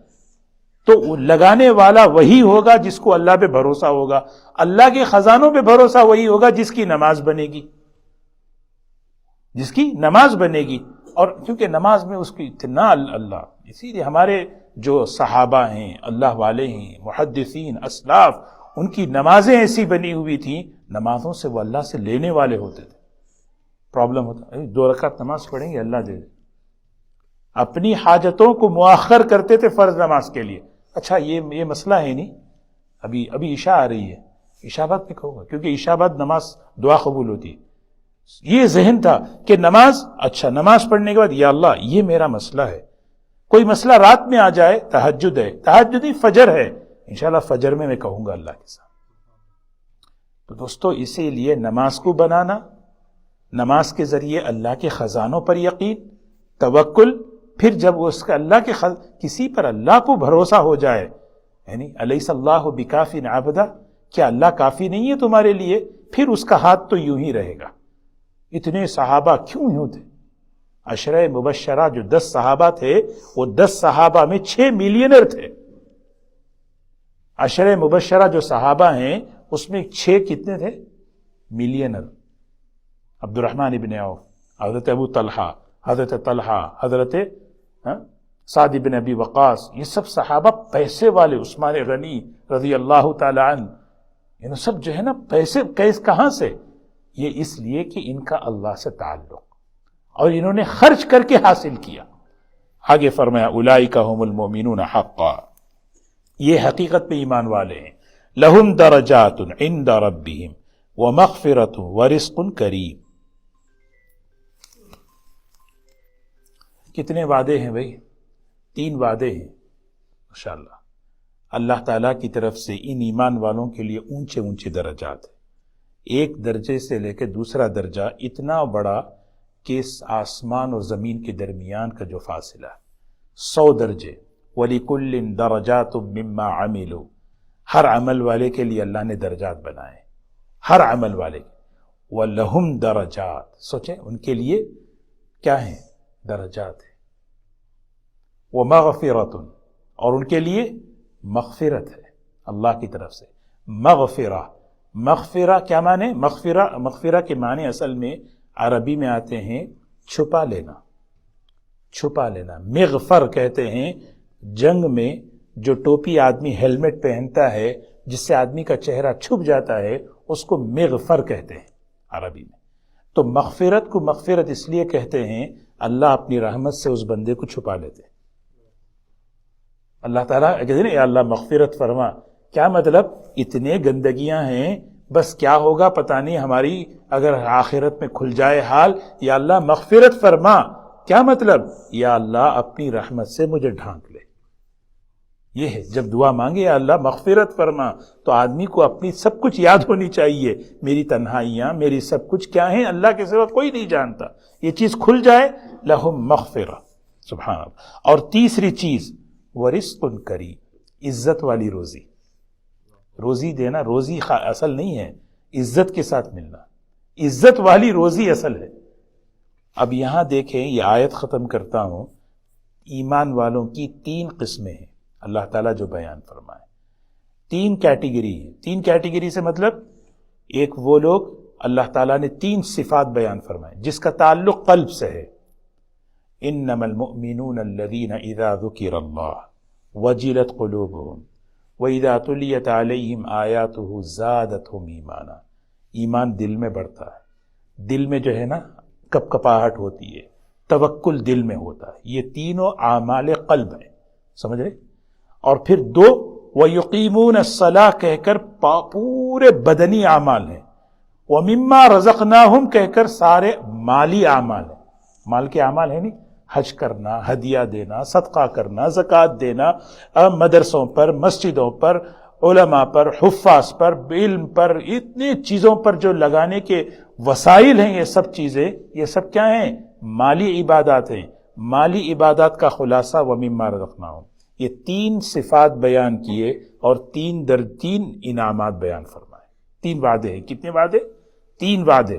تو لگانے والا وہی ہوگا جس کو اللہ پہ بھروسہ ہوگا، اللہ کے خزانوں پہ بھروسہ وہی ہوگا جس کی نماز بنے گی، جس کی نماز بنے گی۔ اور کیونکہ نماز میں اس کی اتنا اللہ، اسی لیے ہمارے جو صحابہ ہیں، اللہ والے ہیں، محدثین، اسلاف، ان کی نمازیں ایسی بنی ہوئی تھیں، نمازوں سے وہ اللہ سے لینے والے ہوتے تھے۔ پرابلم ہوتا، 2 رکعت نماز پڑھیں گے اللہ دے دے، اپنی حاجتوں کو مؤخر کرتے تھے فرض نماز کے لیے۔ اچھا یہ مسئلہ ہے نہیں، ابھی عشاء آ رہی ہے، عشاء بعد میں کہوں گا، کیونکہ عشاء بعد نماز دعا قبول ہوتی ہے۔ یہ ذہن تھا کہ نماز، اچھا نماز پڑھنے کے بعد یا اللہ یہ میرا مسئلہ ہے، کوئی مسئلہ رات میں آ جائے، تہجد ہے، تہجد نہیں فجر ہے، انشاءاللہ فجر میں کہوں گا اللہ کے ساتھ۔ تو دوستو اسی لیے نماز کو بنانا، نماز کے ذریعے اللہ کے خزانوں پر یقین، توکل، پھر جب اس کا اللہ کے کسی پر اللہ کو بھروسہ ہو جائے، یعنی الیس اللہ بکاف عبدہ، کیا اللہ کافی نہیں ہے تمہارے لیے؟ پھر اس کا ہاتھ تو یوں ہی رہے گا۔ اتنے صحابہ کیوں یوں تھے؟ عشرہ مبشرہ جو 10 صحابہ تھے، وہ 10 صحابہ میں 6 ملینر تھے۔ عشرہ مبشرہ جو صحابہ ہیں اس میں 6 کتنے تھے؟ ملینر۔ عبد الرحمن ابن عوف، حضرت ابو طلحہ، حضرت سعد بن ابی وقاص، یہ سب صحابہ پیسے والے، عثمان غنی رضی اللہ تعالی عنہ، یہ سب جو ہے نا پیسے کہاں سے؟ یہ اس لیے کہ ان کا اللہ سے تعلق، اور انہوں نے خرچ کر کے حاصل کیا۔ آگے فرمایا اولئک هم المؤمنون حقا، یہ حقیقت میں ایمان والے ہیں۔ لہم درجات عند ربہم ومغفرۃ ورزق کریم۔ کتنے وعدے ہیں بھائی؟ 3 وعدے ہیں ماشاءاللہ اللہ تعالیٰ کی طرف سے ان ایمان والوں کے لیے اونچے اونچے درجات ہیں۔ ایک درجے سے لے کے دوسرا درجہ اتنا بڑا کہ آسمان اور زمین کے درمیان کا جو فاصلہ ہے 100 درجے۔ وَلِكُلٍّ دَرَجَاتٌ مِّمَّا عَمِلُوا، ہر عمل والے کے لیے اللہ نے درجات بنائے، ہر عمل والے۔ وَلَهُمْ درجات، سوچیں ان کے لیے کیا ہیں؟ درجات ہیں۔ وَمَغْفِرَةٌ، اور ان کے لیے مغفرت ہے اللہ کی طرف سے۔ مغفرہ کیا معنی؟ مغفرہ کے معنی اصل میں عربی میں آتے ہیں چھپا لینا، چھپا لینا۔ مغفر کہتے ہیں جنگ میں جو ٹوپی آدمی ہیلمٹ پہنتا ہے جس سے آدمی کا چہرہ چھپ جاتا ہے، اس کو مغفر کہتے ہیں عربی میں۔ تو مغفرت کو مغفرت اس لیے کہتے ہیں اللہ اپنی رحمت سے اس بندے کو چھپا لیتے ہیں۔ اللہ تعالیٰ کہتے ہیں اے اللہ مغفرت فرما، کیا مطلب؟ اتنے گندگیاں ہیں بس کیا ہوگا پتہ نہیں، ہماری اگر آخرت میں کھل جائے حال، یا اللہ مغفرت فرما، کیا مطلب؟ یا اللہ اپنی رحمت سے مجھے ڈھانک لے. یہ ہے جب دعا مانگے یا اللہ مغفرت فرما، تو آدمی کو اپنی سب کچھ یاد ہونی چاہیے. میری تنہائیاں، میری سب کچھ کیا ہیں، اللہ کے سوا کوئی نہیں جانتا. یہ چیز کھل جائے، لہم مغفرہ، سبحان اللہ. اور تیسری چیز ورزق کریم، عزت والی روزی. روزی دینا، روزی اصل نہیں ہے، عزت کے ساتھ ملنا. عزت والی روزی اصل ہے. اب یہاں دیکھیں، یہ آیت ختم کرتا ہوں. ایمان والوں کی 3 قسمیں ہیں اللہ تعالیٰ جو بیان فرمائے. 3 کیٹیگری ہیں. 3 کیٹیگری سے مطلب، ایک وہ لوگ اللہ تعالیٰ نے 3 صفات بیان فرمائے جس کا تعلق قلب سے ہے. انما المؤمنون الذین اذا ذکر اللہ وجلت قلوبهم واذا تلیت علیہم آیاتہ زادتہم ایمانا. ایمان دل میں بڑھتا ہے، دل میں جو ہے نا کپ کپاہٹ ہوتی ہے، توکل دل میں ہوتا ہے. یہ تینوں اعمال قلب ہیں، سمجھ رہے؟ اور پھر 2 وَيُقِيمُونَ الصَّلَاةَ کہہ کر پورے بدنی اعمال ہیں. وَمِمَّا رَزَقْنَاهُمْ کہہ کر سارے مالی اعمال ہیں. مال کے اعمال ہیں نہیں، حج کرنا، ہدیہ دینا، صدقہ کرنا، زکوٰۃ دینا، مدرسوں پر، مسجدوں پر، علماء پر، حفاظ پر، علم پر، اتنی چیزوں پر جو لگانے کے وسائل ہیں، یہ سب چیزیں، یہ سب کیا ہیں؟ مالی عبادات ہیں. مالی عبادات کا خلاصہ وَمِمَّا رَزَقْنَاهُمْ. یہ 3 صفات بیان کیے اور 3 انعامات بیان فرمائے. 3 وعدے ہیں. کتنے وعدے؟ 3 وعدے.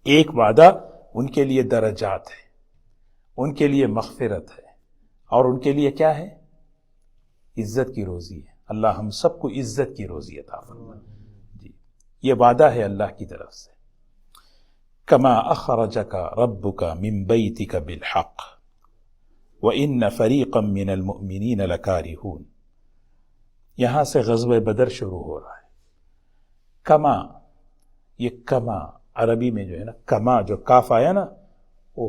ایک وعدہ ان کے لیے درجات ہے، ان کے لیے مغفرت ہے، اور ان کے لیے کیا ہے؟ عزت کی روزی ہے. اللہ ہم سب کو عزت کی روزی عطا فرمائے. جی، یہ وعدہ ہے اللہ کی طرف سے. کما اخرجک ربک من بیتک بالحق وَإِنَّ فَرِيقًا مِّنَ الْمُؤْمِنِينَ لَكَارِهُونَ. یہاں سے غزوہ بدر شروع ہو رہا ہے. کما، یہ کما عربی میں جو ہے نا، کما جو کاف آیا نا، وہ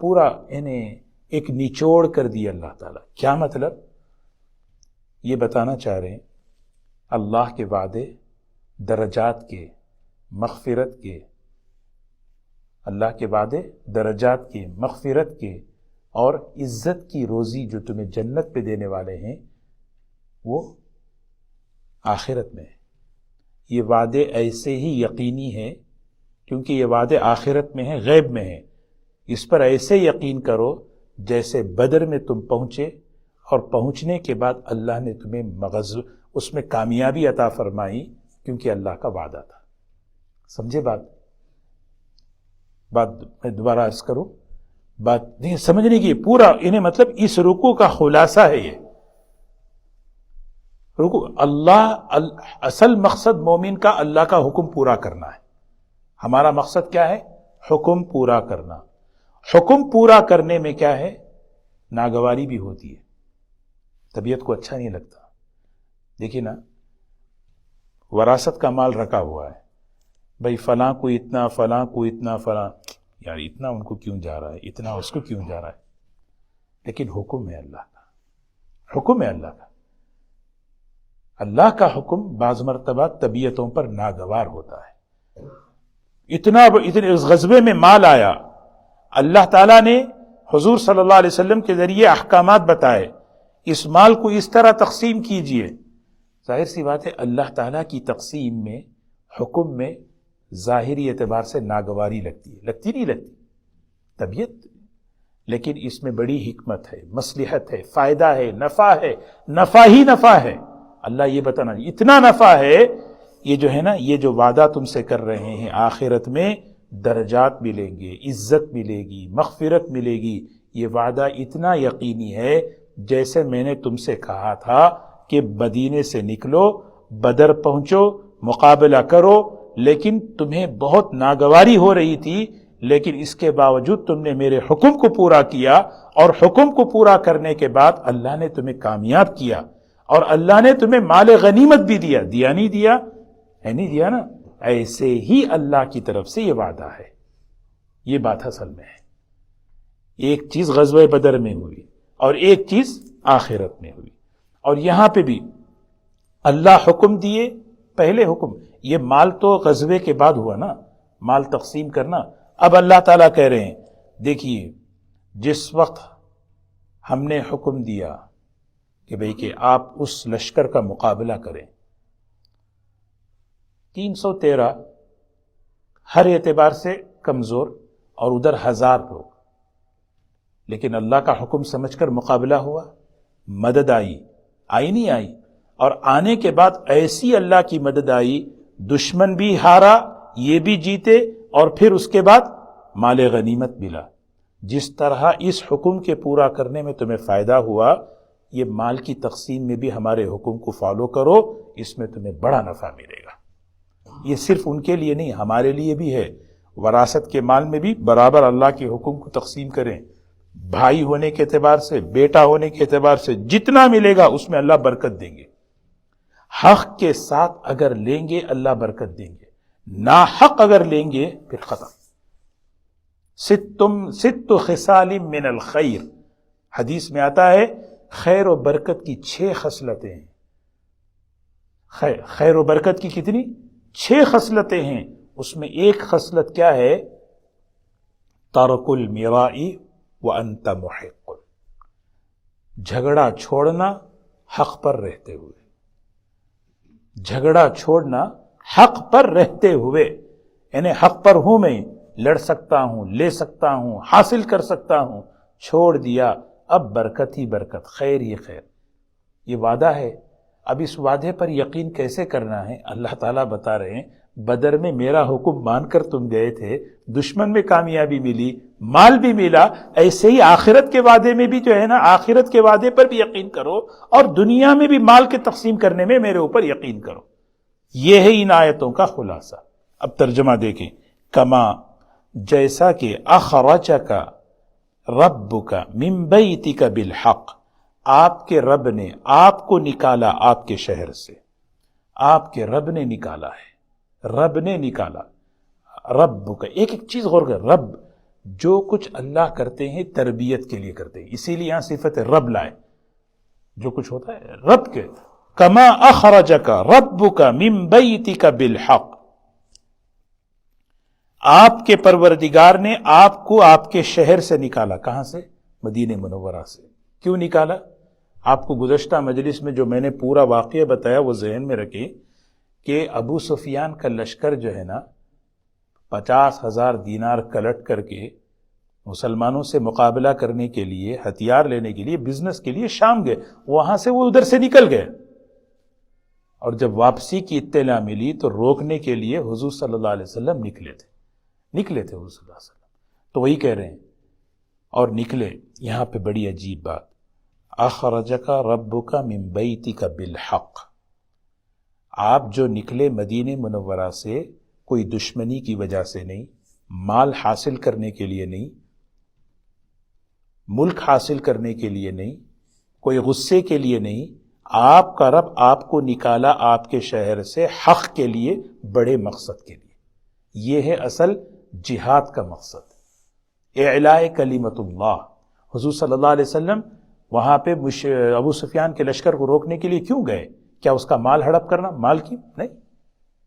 پورا انہیں ایک نچوڑ کر دیا اللہ تعالیٰ. کیا مطلب؟ یہ بتانا چاہ رہے ہیں اللہ کے وعدے درجات کے، مغفرت کے. اللہ کے وعدے درجات کے، مغفرت کے اور عزت کی روزی جو تمہیں جنت پہ دینے والے ہیں، وہ آخرت میں ہے. یہ وعدے ایسے ہی یقینی ہیں کیونکہ یہ وعدے آخرت میں ہیں، غیب میں ہیں. اس پر ایسے یقین کرو جیسے بدر میں تم پہنچے اور پہنچنے کے بعد اللہ نے تمہیں اس میں کامیابی عطا فرمائی، کیونکہ اللہ کا وعدہ تھا. سمجھے بات میں دوبارہ عرض کروں، بات نہیں سمجھنے کی پورا انہیں مطلب اس رکوع کا خلاصہ ہے. یہ رکوع اللہ اصل مقصد مومن کا اللہ کا حکم پورا کرنا ہے. ہمارا مقصد کیا ہے؟ حکم پورا کرنا. حکم پورا کرنے میں کیا ہے؟ ناگواری بھی ہوتی ہے، طبیعت کو اچھا نہیں لگتا. دیکھیے نا، وراثت کا مال رکھا ہوا ہے، بھائی فلاں کو اتنا، فلاں کو اتنا، فلاں، یار اتنا ان کو کیوں جا رہا ہے، اتنا اس کو کیوں جا رہا ہے. لیکن حکم ہے اللہ کا، حکم ہے اللہ کا. اللہ کا حکم بعض مرتبہ طبیعتوں پر ناگوار ہوتا ہے. اتنے اس غزوے میں مال آیا، اللہ تعالیٰ نے حضور صلی اللہ علیہ وسلم کے ذریعے احکامات بتائے، اس مال کو اس طرح تقسیم کیجئے. ظاہر سی بات ہے اللہ تعالیٰ کی تقسیم میں، حکم میں ظاہری اعتبار سے ناگواری لگتی ہے، لگتی نہیں لگتی طبیعت، لیکن اس میں بڑی حکمت ہے، مصلحت ہے، فائدہ ہے، نفع ہے، نفع ہی نفع ہے. اللہ یہ بتانا اتنا نفع ہے، یہ جو ہے نا، یہ جو وعدہ تم سے کر رہے ہیں، آخرت میں درجات ملیں گے، عزت ملے گی، مغفرت ملے گی. یہ وعدہ اتنا یقینی ہے جیسے میں نے تم سے کہا تھا کہ مدینے سے نکلو، بدر پہنچو، مقابلہ کرو، لیکن تمہیں بہت ناگواری ہو رہی تھی، لیکن اس کے باوجود تم نے میرے حکم کو پورا کیا، اور حکم کو پورا کرنے کے بعد اللہ نے تمہیں کامیاب کیا، اور اللہ نے تمہیں مال غنیمت بھی دیا. دیا نہیں دیا ہے؟ نہیں دیا نا. ایسے ہی اللہ کی طرف سے یہ وعدہ ہے. یہ بات اصل میں ہے. ایک چیز غزوہ بدر میں ہوئی اور ایک چیز آخرت میں ہوئی. اور یہاں پہ بھی اللہ حکم دیے پہلے حکم، یہ مال تو غزوے کے بعد ہوا نا، مال تقسیم کرنا. اب اللہ تعالیٰ کہہ رہے ہیں دیکھیے جس وقت ہم نے حکم دیا کہ بھئی کہ آپ اس لشکر کا مقابلہ کریں، 313 ہر اعتبار سے کمزور اور ادھر 1000 لوگ، لیکن اللہ کا حکم سمجھ کر مقابلہ ہوا، مدد آئی نہیں آئی، اور آنے کے بعد ایسی اللہ کی مدد آئی، دشمن بھی ہارا یہ بھی جیتے، اور پھر اس کے بعد مال غنیمت ملا. جس طرح اس حکم کے پورا کرنے میں تمہیں فائدہ ہوا، یہ مال کی تقسیم میں بھی ہمارے حکم کو فالو کرو، اس میں تمہیں بڑا نفع ملے گا. یہ صرف ان کے لیے نہیں، ہمارے لیے بھی ہے. وراثت کے مال میں بھی برابر اللہ کے حکم کو تقسیم کریں، بھائی ہونے کے اعتبار سے، بیٹا ہونے کے اعتبار سے جتنا ملے گا اس میں اللہ برکت دیں گے. حق کے ساتھ اگر لیں گے اللہ برکت دیں گے، ناحق اگر لیں گے پھر ختم. ست خصال من الخیر، حدیث میں آتا ہے خیر و برکت کی 6 خصلتیں ہیں. خیر و برکت کی کتنی؟ 6 خصلتیں ہیں. اس میں ایک خصلت کیا ہے؟ ترک المراء وانت محق، جھگڑا چھوڑنا حق پر رہتے ہوئے. جھگڑا چھوڑنا حق پر رہتے ہوئے، یعنی حق پر ہوں میں، لڑ سکتا ہوں، لے سکتا ہوں، حاصل کر سکتا ہوں، چھوڑ دیا، اب برکت ہی برکت، خیر ہی خیر. یہ وعدہ ہے. اب اس وعدے پر یقین کیسے کرنا ہے؟ اللہ تعالیٰ بتا رہے ہیں بدر میں میرا حکم مان کر تم گئے تھے، دشمن میں کامیابی ملی، مال بھی ملا، ایسے ہی آخرت کے وعدے میں بھی جو ہے نا، آخرت کے وعدے پر بھی یقین کرو، اور دنیا میں بھی مال کے تقسیم کرنے میں میرے اوپر یقین کرو. یہ ہے ان آیتوں کا خلاصہ. اب ترجمہ دیکھیں. کما، جیسا کہ اخرجک ربک من بیتک بالحق، آپ کے رب نے آپ کو نکالا آپ کے شہر سے. آپ کے رب نے نکالا ہے، رب نے نکالا. رب کا ایک ایک چیز غور کر. رب جو کچھ اللہ کرتے ہیں تربیت کے لیے کرتے ہیں، اسی لیے یہاں صفت رب لائے. جو کچھ ہوتا ہے رب کے. کما اخرجک ربک من بیتک بالحق، آپ کے پروردگار نے آپ کو آپ کے شہر سے نکالا. کہاں سے؟ مدینہ منورہ سے. کیوں نکالا؟ آپ کو گزشتہ مجلس میں جو میں نے پورا واقعہ بتایا وہ ذہن میں رکھیں کہ ابو سفیان کا لشکر جو ہے نا 50,000 دینار کلٹ کر کے مسلمانوں سے مقابلہ کرنے کے لیے، ہتھیار لینے کے لیے، بزنس کے لیے شام گئے. وہاں سے وہ ادھر سے نکل گئے، اور جب واپسی کی اطلاع ملی تو روکنے کے لیے حضور صلی اللہ علیہ وسلم نکلے تھے حضور صلی اللہ علیہ وسلم. تو وہی کہہ رہے ہیں اور نکلے. یہاں پہ بڑی عجیب بات، اخرجک ربک من بیتک بالحق، آپ جو نکلے مدینہ منورہ سے کوئی دشمنی کی وجہ سے نہیں، مال حاصل کرنے کے لیے نہیں، ملک حاصل کرنے کے لیے نہیں، کوئی غصے کے لیے نہیں. آپ کا رب آپ کو نکالا آپ کے شہر سے حق کے لیے، بڑے مقصد کے لیے. یہ ہے اصل جہاد کا مقصد، اعلاء کلمت اللہ. حضور صلی اللہ علیہ وسلم وہاں پہ ابو سفیان کے لشکر کو روکنے کے لیے کیوں گئے؟ کیا اس کا مال ہڑپ کرنا؟ مال کی نہیں،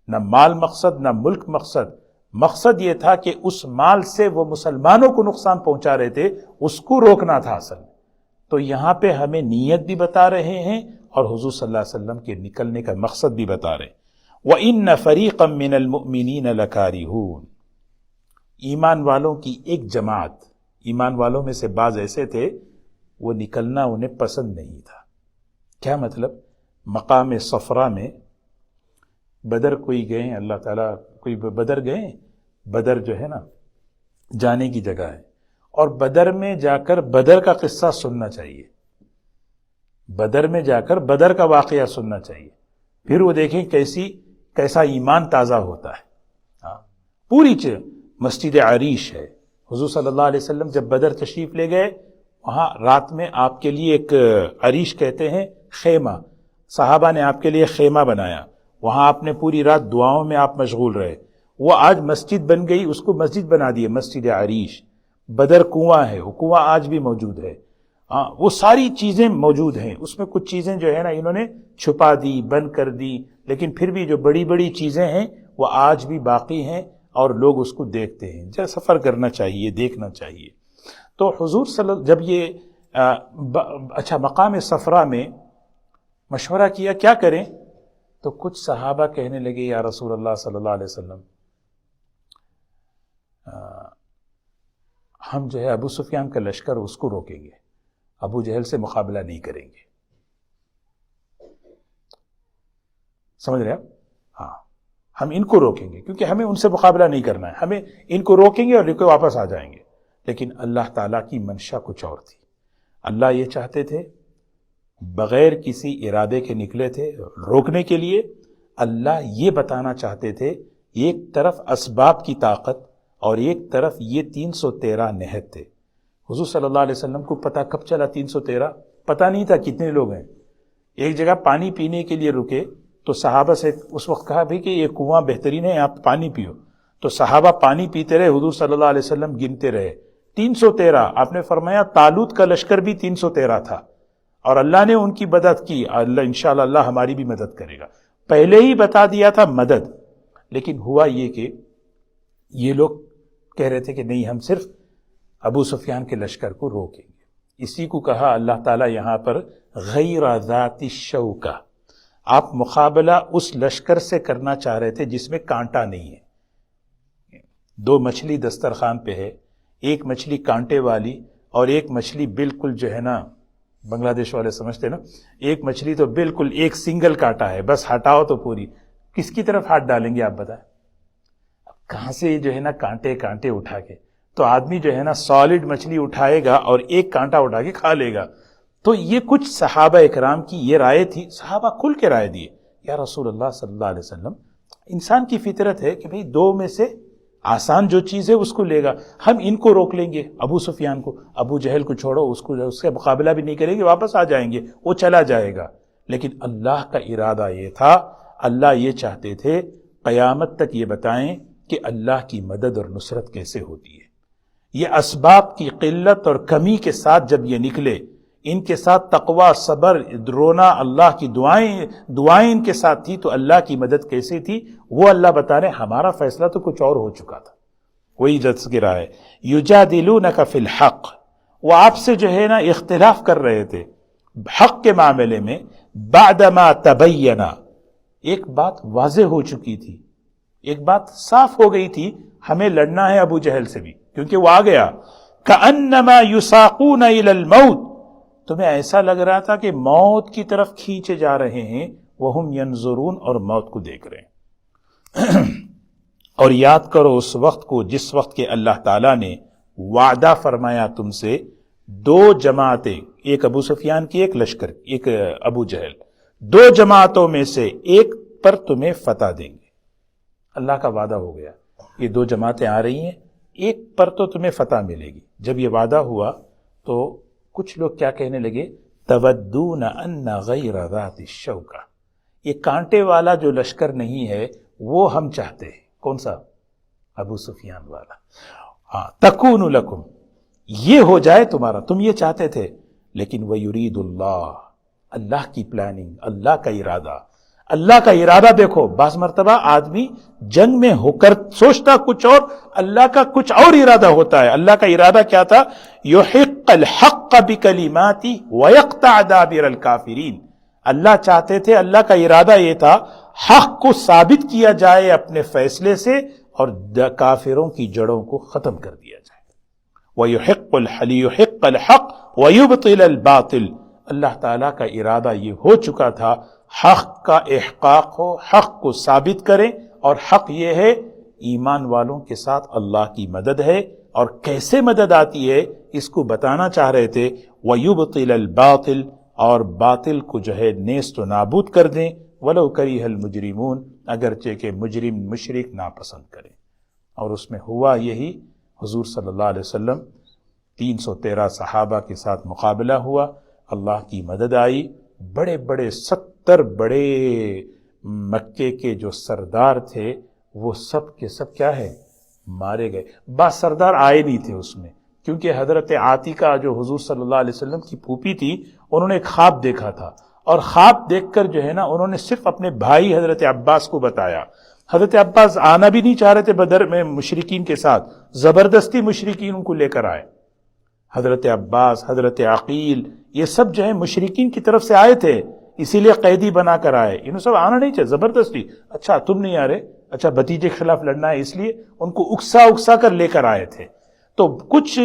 نہ مال مقصد نہ ملک مقصد. مقصد یہ تھا کہ اس مال سے وہ مسلمانوں کو نقصان پہنچا رہے تھے، اس کو روکنا تھا اصل. تو یہاں پہ ہمیں نیت بھی بتا رہے ہیں اور حضور صلی اللہ علیہ وسلم کے نکلنے کا مقصد بھی بتا رہے ہیں. وَإِنَّ فَرِيقًا مِّنَ الْمُؤْمِنِينَ لَكَارِهُونَ، ایمان والوں کی ایک جماعت، ایمان والوں میں سے بعض ایسے تھے وہ نکلنا انہیں پسند نہیں تھا. کیا مطلب؟ مقام صفرا میں بدر کوئی گئے، اللہ تعالیٰ کوئی بدر گئے، بدر جو ہے نا جانے کی جگہ ہے، اور بدر میں جا کر بدر کا قصہ سننا چاہیے، بدر میں جا کر بدر کا واقعہ سننا چاہیے، پھر وہ دیکھیں کیسا ایمان تازہ ہوتا ہے. پوری مسجد عریش ہے. حضور صلی اللہ علیہ وسلم جب بدر تشریف لے گئے، وہاں رات میں آپ کے لیے ایک عریش کہتے ہیں خیمہ، صحابہ نے آپ کے لیے خیمہ بنایا، وہاں آپ نے پوری رات دعاؤں میں آپ مشغول رہے. وہ آج مسجد بن گئی، اس کو مسجد بنا دیے، مسجد عریش. بدر کنواں ہے، وہ کنواں آج بھی موجود ہے. وہ ساری چیزیں موجود ہیں، اس میں کچھ چیزیں جو ہے نا انہوں نے چھپا دی، بند کر دی، لیکن پھر بھی جو بڑی بڑی چیزیں ہیں وہ آج بھی باقی ہیں اور لوگ اس کو دیکھتے ہیں۔ جب سفر کرنا چاہیے، دیکھنا چاہیے۔ تو حضور صلی اللہ جب یہ اچھا مقام صفرا میں مشورہ کیا کیا کریں، تو کچھ صحابہ کہنے لگے یا رسول اللہ صلی اللہ علیہ وسلم ہم جو ہے ابو سفیان کا لشکر اس کو روکیں گے، ابو جہل سے مقابلہ نہیں کریں گے۔ سمجھ رہے آپ؟ ہاں، ہم ان کو روکیں گے کیونکہ ہمیں ان سے مقابلہ نہیں کرنا ہے، ہمیں ان کو روکیں گے اور لے کے واپس آ جائیں گے۔ لیکن اللہ تعالیٰ کی منشا کچھ اور تھی۔ اللہ یہ چاہتے تھے، بغیر کسی ارادے کے نکلے تھے روکنے کے لیے۔ اللہ یہ بتانا چاہتے تھے ایک طرف اسباب کی طاقت اور ایک طرف یہ 313 نہت تھے۔ حضور صلی اللہ علیہ وسلم کو پتہ کب چلا 313؟ پتہ نہیں تھا کتنے لوگ ہیں۔ ایک جگہ پانی پینے کے لیے رکے تو صحابہ سے اس وقت کہا بھی کہ یہ کنواں بہترین ہے، آپ پانی پیو، تو صحابہ پانی پیتے رہے، حضور صلی اللہ علیہ وسلم گنتے رہے 313۔ آپ نے فرمایا طالوت کا لشکر بھی 313 تھا، اور اللہ نے ان کی مدد کی۔ اللہ انشاءاللہ اللہ ہماری بھی مدد کرے گا، پہلے ہی بتا دیا تھا مدد۔ لیکن ہوا یہ کہ یہ لوگ کہہ رہے تھے کہ نہیں، ہم صرف ابو سفیان کے لشکر کو روکیں گے۔ اسی کو کہا اللہ تعالیٰ یہاں پر غیر ذات الشوکہ، آپ مقابلہ اس لشکر سے کرنا چاہ رہے تھے جس میں کانٹا نہیں ہے۔ 2 مچھلی دسترخوان پہ ہے، ایک مچھلی کانٹے والی اور ایک مچھلی بالکل جو ہے نا، بنگلہ دیش والے سمجھتے نا، ایک مچھلی تو بالکل ایک سنگل کانٹا ہے، بس ہٹاؤ تو پوری۔ کس کی طرف ہاتھ ڈالیں گے آپ بتائیں؟ کہاں سے جو ہے نا کانٹے اٹھا کے، تو آدمی جو ہے نا سالڈ مچھلی اٹھائے گا اور ایک کانٹا اٹھا کے کھا لے گا۔ تو یہ کچھ صحابہ اکرام کی یہ رائے تھی، صحابہ کھل کے رائے دیے یا رسول اللہ صلی اللہ علیہ وسلم، انسان کی فطرت ہے کہ بھئی 2 میں سے آسان جو چیز ہے اس کو لے گا، ہم ان کو روک لیں گے، ابو سفیان کو، ابو جہل کو چھوڑو، اس کا مقابلہ بھی نہیں کریں گے، واپس آ جائیں گے، وہ چلا جائے گا۔ لیکن اللہ کا ارادہ یہ تھا، اللہ یہ چاہتے تھے قیامت تک یہ بتائیں کہ اللہ کی مدد اور نصرت کیسے ہوتی ہے۔ یہ اسباب کی قلت اور کمی کے ساتھ جب یہ نکلے، ان کے ساتھ تقوی، صبر، رونا، اللہ کی دعائیں ان کے ساتھ تھی، تو اللہ کی مدد کیسے تھی وہ اللہ بتا رہے۔ ہمارا فیصلہ تو کچھ اور ہو چکا تھا، وہی تذکرہ ہے۔ یجادلونک فی الحق، وہ آپ سے جو ہے نا اختلاف کر رہے تھے حق کے معاملے میں، بعدما تبین، ایک بات واضح ہو چکی تھی، ایک بات صاف ہو گئی تھی، ہمیں لڑنا ہے ابو جہل سے بھی، کیونکہ وہ آ گیا۔ کأنما یساقون الی الموت، تمہیں ایسا لگ رہا تھا کہ موت کی طرف کھینچے جا رہے ہیں، وہم ینظرون، اور موت کو دیکھ رہے ہیں۔ اور یاد کرو اس وقت کو جس وقت کے اللہ تعالیٰ نے وعدہ فرمایا تم سے، 2 جماعتیں، ایک ابو سفیان کی، ایک لشکر، ایک ابو جہل، 2 جماعتوں میں سے ایک پر تمہیں فتح دیں گے۔ اللہ کا وعدہ ہو گیا، یہ 2 جماعتیں آ رہی ہیں، ایک پر تو تمہیں فتح ملے گی۔ جب یہ وعدہ ہوا تو کچھ لوگ کیا کہنے لگے، تودون ان غیر ذات الشوکہ، یہ کانٹے والا جو لشکر نہیں ہے وہ ہم چاہتے ہیں۔ کون سا؟ ابو سفیان والا۔ ہاں، تکون لکم، یہ ہو جائے تمہارا، تم یہ چاہتے تھے، لیکن ویرید اللہ، اللہ کی پلاننگ، اللہ کا ارادہ، اللہ کا ارادہ دیکھو۔ بعض مرتبہ آدمی جنگ میں ہو کر سوچتا کچھ اور، اللہ کا کچھ اور ارادہ ہوتا ہے۔ اللہ کا ارادہ کیا تھا؟ یحق الحق بکلماتی ویقطع دابر الکافرین، اللہ چاہتے تھے، اللہ کا ارادہ یہ تھا حق کو ثابت کیا جائے اپنے فیصلے سے اور کافروں کی جڑوں کو ختم کر دیا جائے۔ وَيُحِقَّ الْحَقَّ وَيُبْطِلَ الْبَاطِلَ، اللہ تعالیٰ کا ارادہ یہ ہو چکا تھا، حق کا احقاق ہو، حق کو ثابت کریں، اور حق یہ ہے ایمان والوں کے ساتھ اللہ کی مدد ہے، اور کیسے مدد آتی ہے اس کو بتانا چاہ رہے تھے۔ وَيُبْطِلَ الْبَاطِلَ، اور باطل کو جو ہے نیست و نابود کر دیں، وَلَوْ كَرِهَ الْمُجْرِمُونَ، اگرچہ کہ مجرم مشرک ناپسند کریں۔ اور اس میں ہوا یہی، حضور صلی اللہ علیہ وسلم 313 صحابہ کے ساتھ مقابلہ ہوا، اللہ کی مدد آئی، بڑے بڑے 70 بڑے مکے کے جو سردار تھے وہ سب کے سب کیا ہے؟ مارے گئے۔ بعض سردار آئے نہیں تھے اس میں، کیونکہ حضرت عاتکہ جو حضور صلی اللہ علیہ وسلم کی پھوپھی تھی، انہوں نے ایک خواب دیکھا تھا، اور خواب دیکھ کر جو ہے نا انہوں نے صرف اپنے بھائی حضرت عباس کو بتایا. حضرت عباس آنا بھی نہیں چاہ رہے تھے بدر میں مشرکین کے ساتھ، زبردستی مشرکین ان کو لے کر آئے. حضرت عباس، حضرت عقیل، یہ سب جو ہے مشرکین کی طرف سے آئے تھے، اسی لیے قیدی بنا کر آئے. انہوں سب آنا نہیں چاہے، زبردستی. اچھا تم نہیں آ رہے، اچھا بھتیجے کے خلاف لڑنا ہے، اس لیے ان کو اکسا کر لے کر آئے تھے. تو کچھ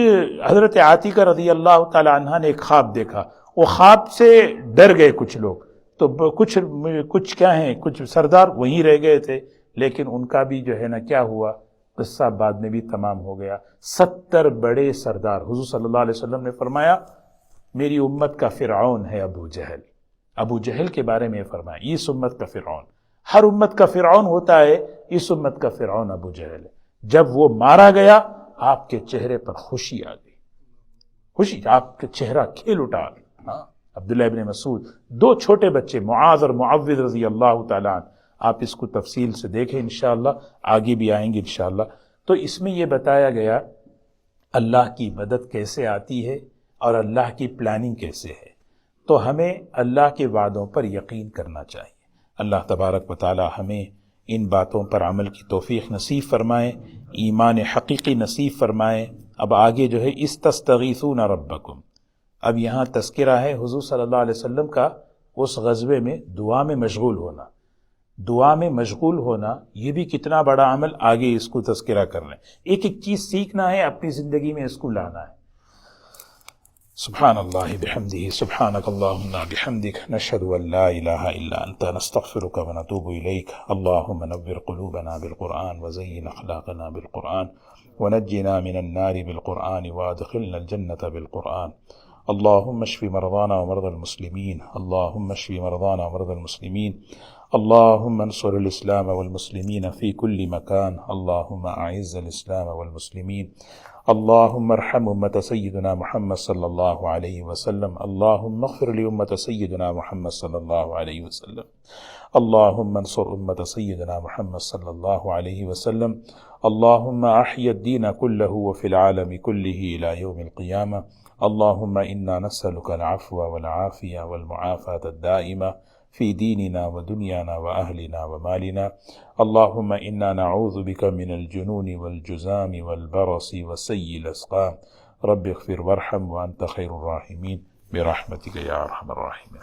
حضرت عاتکہ رضی اللہ تعالی عنہ نے ایک خواب دیکھا، وہ خواب سے ڈر گئے کچھ لوگ، تو کچھ کیا ہیں، کچھ سردار وہیں رہ گئے تھے، لیکن ان کا بھی جو ہے نا کیا ہوا، قصہ بعد میں بھی تمام ہو گیا. 70 بڑے سردار، حضور صلی اللہ علیہ وسلم نے فرمایا میری امت کا فرعون ہے ابو جہل. ابو جہل کے بارے میں فرمایا اس امت کا فرعون، ہر امت کا فرعون ہوتا ہے، اس امت کا فرعون ابو جہل ہے. جب وہ مارا گیا آپ کے چہرے پر خوشی آ گئی، خوشی، آپ کا چہرہ کھل اٹھا. ہاں عبداللہ ابن مسعود، 2 چھوٹے بچے معاذ اور معوذ رضی اللہ تعالیٰ عنہ، آپ اس کو تفصیل سے دیکھیں انشاءاللہ، آگے بھی آئیں گے انشاءاللہ. تو اس میں یہ بتایا گیا اللہ کی مدد کیسے آتی ہے اور اللہ کی پلاننگ کیسے ہے. تو ہمیں اللہ کے وعدوں پر یقین کرنا چاہیے. اللہ تبارک و تعالی ہمیں ان باتوں پر عمل کی توفیق نصیب فرمائے، ایمان حقیقی نصیب فرمائے. اب آگے جو ہے استستغیثون ربکم، اب یہاں تذکرہ ہے حضور صلی اللہ علیہ وسلم کا اس غزوے میں دعا میں مشغول ہونا. دعا میں مشغول ہونا یہ بھی کتنا بڑا عمل، آگے اس کو تذکرہ کر رہے ہیں. ایک ایک چیز سیکھنا ہے، اپنی زندگی میں اس کو لانا ہے. سبحان اللہ بحمدہ، سبحانک اللہم بحمدک، نشہد ان لا الہ الا انت، نستغفرک ونتوب الیک. اللہم نور قلوبنا بالقرآن وزین اخلاقنا بالقرآن ونجنا من النار بالقرآن وادخلنا الجنة بالقرآن. اللہم اشف مرضانا ومرضى المسلمین، اللہم اشف مرضانا ومرضى المسلمین. اللہم انصر الاسلام والمسلمین فی کل مکان. اللہم اعز الاسلام والمسلمین. اللہم ارحم امت سیدنا محمد صلی اللہ علیہ وسلم. اللہم اغفر لامت سیدنا محمد صلی اللہ علیہ وسلم. اللہم انصر امت سیدنا محمد صلی اللہ علیہ وسلم. اللہم احی الدین کلہ وفی العالم کلہ الى یوم القیامہ. اللہم انا نسألک العفو والعافیہ والمعافاة الدائمہ فی دیننا ودنیانا واہلنا ومالنا. اللہم انا نعوذ بک من الجنون والجزام والبرص وسیء الاسقام. رب اغفر وارحم وانت خیر الراحمین برحمتک یا ارحم الراحمین.